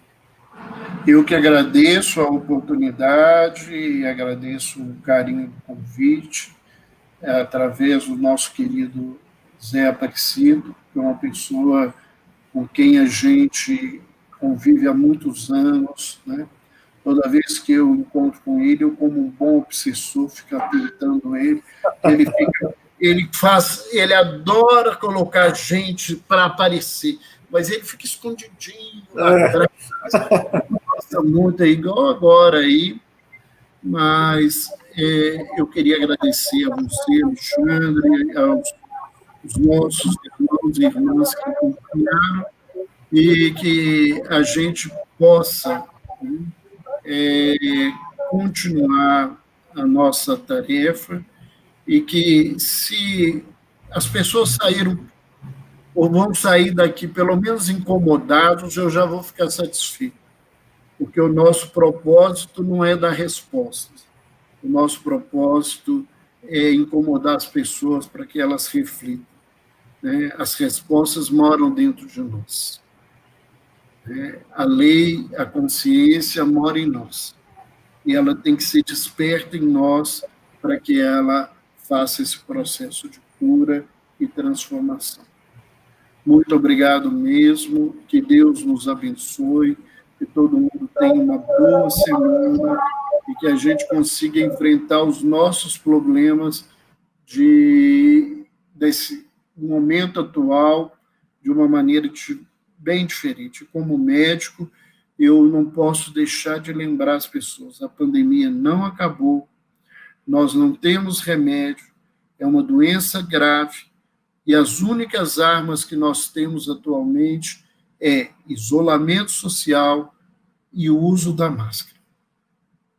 Eu que agradeço a oportunidade e agradeço o carinho do convite, através do nosso querido Zé Aparecido, que é uma pessoa com quem a gente convive há muitos anos, né? Toda vez que eu encontro com ele, eu, como um bom obsessor, fico apertando ele. Ele adora colocar gente para aparecer, mas ele fica escondidinho lá atrás. Gosta muito, igual agora aí, mas eu queria agradecer a você, Alexandre, aos nossos irmãos e irmãs que acompanharam, e que a gente possa continuar a nossa tarefa, e que, se as pessoas saíram ou vão sair daqui pelo menos incomodados, eu já vou ficar satisfeito, porque o nosso propósito não é dar respostas, o nosso propósito é incomodar as pessoas para que elas reflitam, né? As respostas moram dentro de nós. A lei, a consciência mora em nós, e ela tem que ser desperta em nós para que ela faça esse processo de cura e transformação. Muito obrigado mesmo, que Deus nos abençoe, que todo mundo tenha uma boa semana e que a gente consiga enfrentar os nossos problemas desse momento atual de uma maneira bem diferente. Como médico, eu não posso deixar de lembrar as pessoas, a pandemia não acabou, nós não temos remédio, é uma doença grave, e as únicas armas que nós temos atualmente é isolamento social e o uso da máscara.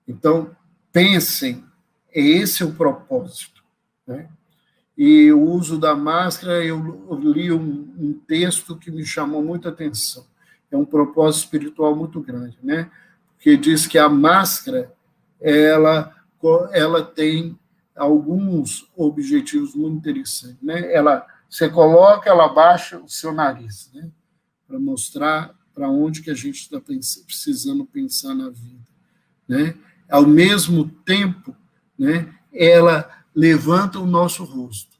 Então, pensem, esse é o propósito, né? E o uso da máscara, eu li um texto que me chamou muita atenção. É um propósito espiritual muito grande, né? Porque diz que a máscara, ela tem alguns objetivos muito interessantes, né? Você coloca, ela baixa o seu nariz, né? Para mostrar para onde que a gente está precisando pensar na vida, né? Ao mesmo tempo, né, ela levanta o nosso rosto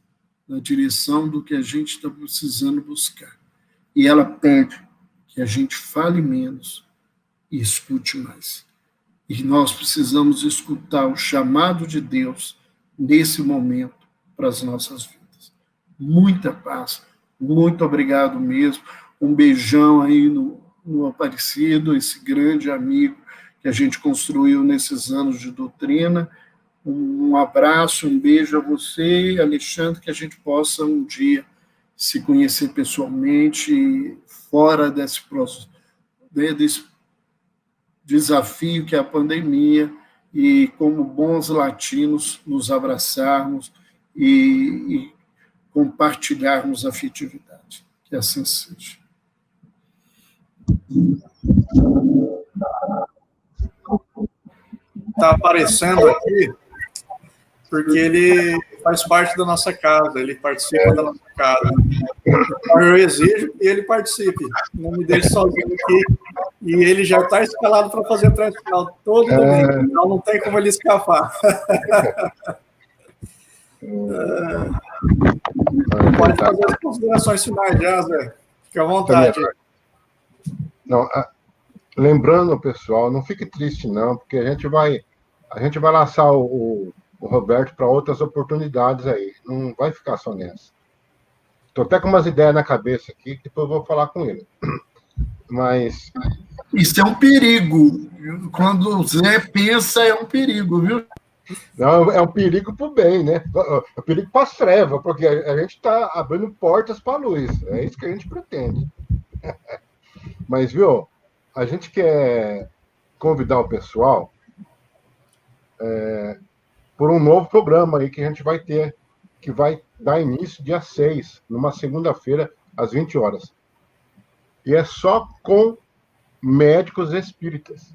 na direção do que a gente está precisando buscar. E ela pede que a gente fale menos e escute mais. E nós precisamos escutar o chamado de Deus nesse momento para as nossas vidas. Muita paz, muito obrigado mesmo. Um beijão aí no Aparecido, esse grande amigo que a gente construiu nesses anos de doutrina. Um abraço, um beijo a você, Alexandre, que a gente possa um dia se conhecer pessoalmente, fora desse desafio que é a pandemia, e como bons latinos nos abraçarmos e compartilharmos afetividade. Que assim seja. Está aparecendo aqui porque ele faz parte da nossa casa, ele participa da nossa casa. Então, eu exijo que ele participe. Não me deixe sozinho aqui. E ele já está escalado para fazer a tradicional todo domingo. Então, não tem como ele escapar. Pode fazer as considerações finais já, Zé. Fique à vontade. Não, lembrando, pessoal, não fique triste, não, porque a gente vai lançar o Roberto para outras oportunidades aí. Não vai ficar só nessa. Estou até com umas ideias na cabeça aqui, que depois eu vou falar com ele. Mas... Isso é um perigo. Quando o Zé pensa, é um perigo, viu? Não, é um perigo para o bem, né? É um perigo para as trevas, porque a gente está abrindo portas para a luz. É isso que a gente pretende. Mas, viu, a gente quer convidar o pessoal por um novo programa aí que a gente vai ter, que vai dar início dia 6, numa segunda-feira, às 20 horas. E é só com médicos espíritas.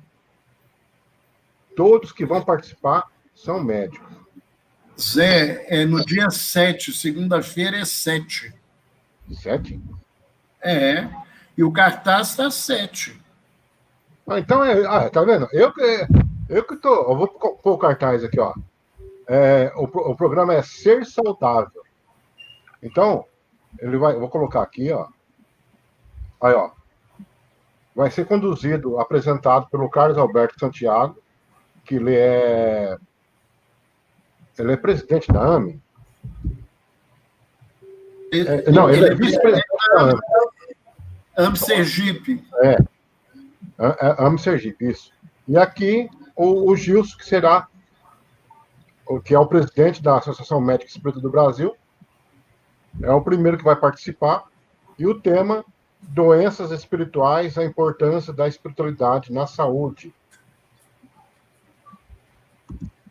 Todos que vão participar são médicos. Zé, é no dia 7, segunda-feira é 7. 7? É, e o cartaz está 7. Então, tá vendo? Eu que tô... Eu vou pôr o cartaz aqui, ó. O programa é Ser Saudável. Então, eu vou colocar aqui, ó. Aí, ó. Vai ser conduzido, apresentado pelo Carlos Alberto Santiago, que ele é presidente da AME. Não, ele é vice-presidente da AME. AME Sergipe. AME Sergipe, isso. E aqui, o Gilson, que é o presidente da Associação Médica Espírita do Brasil, é o primeiro que vai participar. E o tema, doenças espirituais, a importância da espiritualidade na saúde.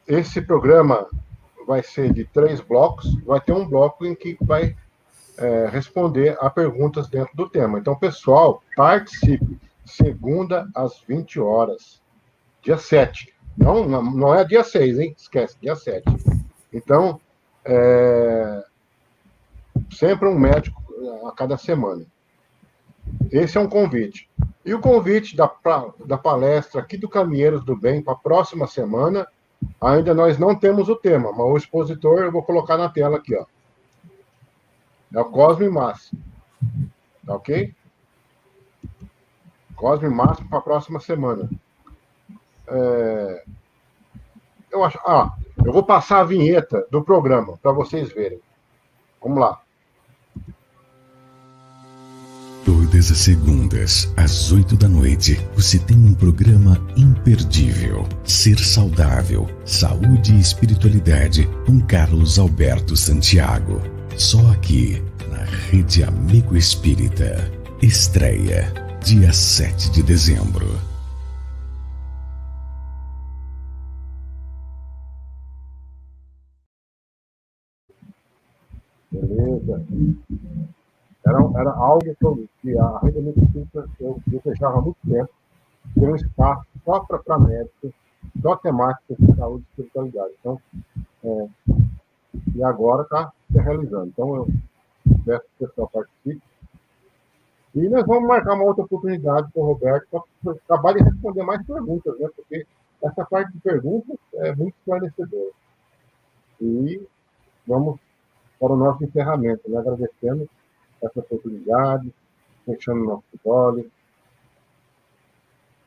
Esse programa vai ser de 3 blocos, vai ter um bloco em que vai responder a perguntas dentro do tema. Então, pessoal, participe. Segunda, às 20 horas. Dia 7. Não é dia 6, hein? Esquece, dia 7. Então, sempre um médico a cada semana. Esse é um convite. E o convite da palestra aqui do Caminheiros do Bem para a próxima semana, ainda nós não temos o tema, mas o expositor eu vou colocar na tela aqui, ó. É o Cosme Márcio. Tá ok? Cosme Márcio para a próxima semana. Eu acho. Eu vou passar a vinheta do programa para vocês verem. Vamos lá. Todas as segundas, às 8 da noite, você tem um programa imperdível. Ser Saudável, Saúde e Espiritualidade, com Carlos Alberto Santiago. Só aqui, na Rede Amigo Espírita. Estreia, dia 7 de dezembro. Beleza. Era algo que a Rede Amigo Espírita eu desejava há muito tempo, ter um espaço só para médicos, só temáticas de saúde e espiritualidade. Então, e agora está se realizando. Então, eu peço que o pessoal participe. E nós vamos marcar uma outra oportunidade com o Roberto para acabar de responder mais perguntas, né? Porque essa parte de perguntas é muito esclarecedora. E vamos para o nosso encerramento, né? Agradecendo essa oportunidade, fechando nossos olhos.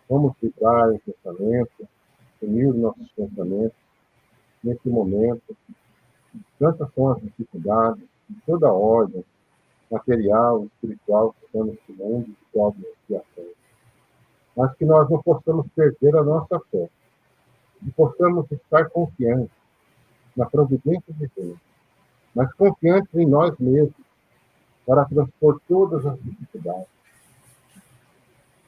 Vamos vibrar em pensamento, unir nossos pensamentos nesse momento. Tantas são as dificuldades, de toda ordem, material, espiritual, que estamos nesse mundo de prova e expiação. Mas que nós não possamos perder a nossa fé, que possamos estar confiantes na providência de Deus, mas confiantes em nós mesmos, para transpor todas as dificuldades.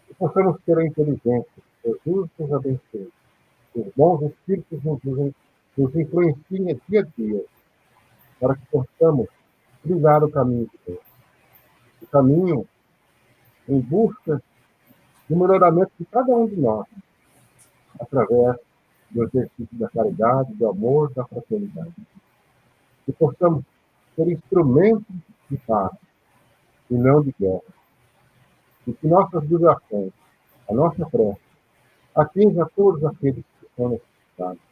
Que possamos ter a inteligência, Jesus nos abençoe, os bons espíritos nos influenciem dia a dia, para que possamos trilhar o caminho de Deus. O caminho em busca do melhoramento de cada um de nós, através do exercício da caridade, do amor, da fraternidade. Que possamos ser instrumentos de paz e não de guerra. E que nossas vibrações, a nossa prece, atinja todos aqueles que são necessitados,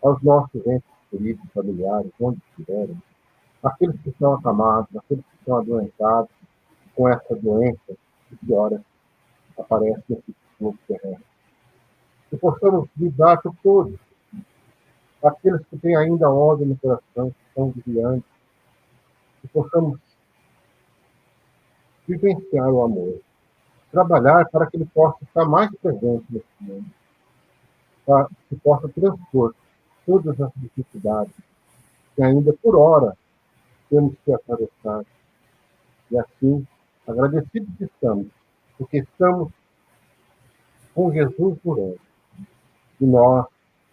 aos nossos entes queridos, familiares, onde estiverem, aqueles que estão acamados, aqueles que estão adoentados com essa doença que ora aparece nesse globo terrestre. Que possamos lidar com todos, aqueles que têm ainda ódio no coração, que estão desviando, que possamos vivenciar o amor, trabalhar para que ele possa estar mais presente nesse mundo, para que possa transpor todas as dificuldades que ainda por hora temos que atravessar. E assim, agradecidos estamos, porque estamos com Jesus morando. E nós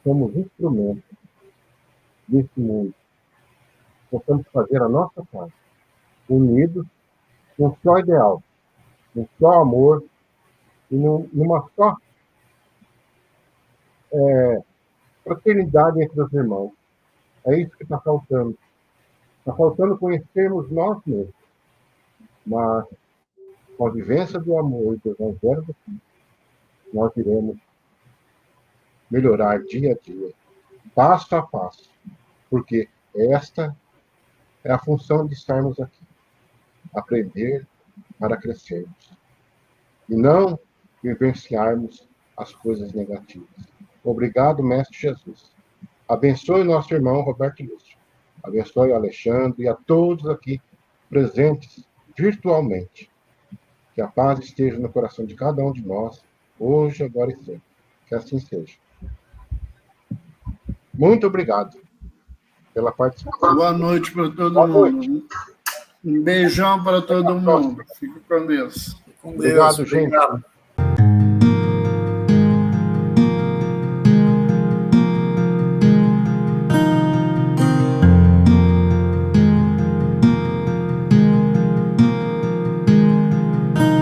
somos instrumentos desse mundo. Possamos fazer a nossa parte, unidos num só ideal, num só amor e numa só fraternidade entre os irmãos. É isso que está faltando. Está faltando conhecermos nós mesmos. Mas, com a vivência do amor e do Evangelho do Cristo, nós iremos melhorar dia a dia, passo a passo, porque esta é a função de estarmos aqui. Aprender para crescermos. E não vivenciarmos as coisas negativas. Obrigado, Mestre Jesus. Abençoe nosso irmão Roberto Lúcio. Abençoe o Alexandre e a todos aqui presentes virtualmente. Que a paz esteja no coração de cada um de nós, hoje, agora e sempre. Que assim seja. Muito obrigado pela participação. Boa noite para todo mundo. Um beijão para todo mundo. Fique com Deus. Com Deus. Obrigado, gente. Obrigado.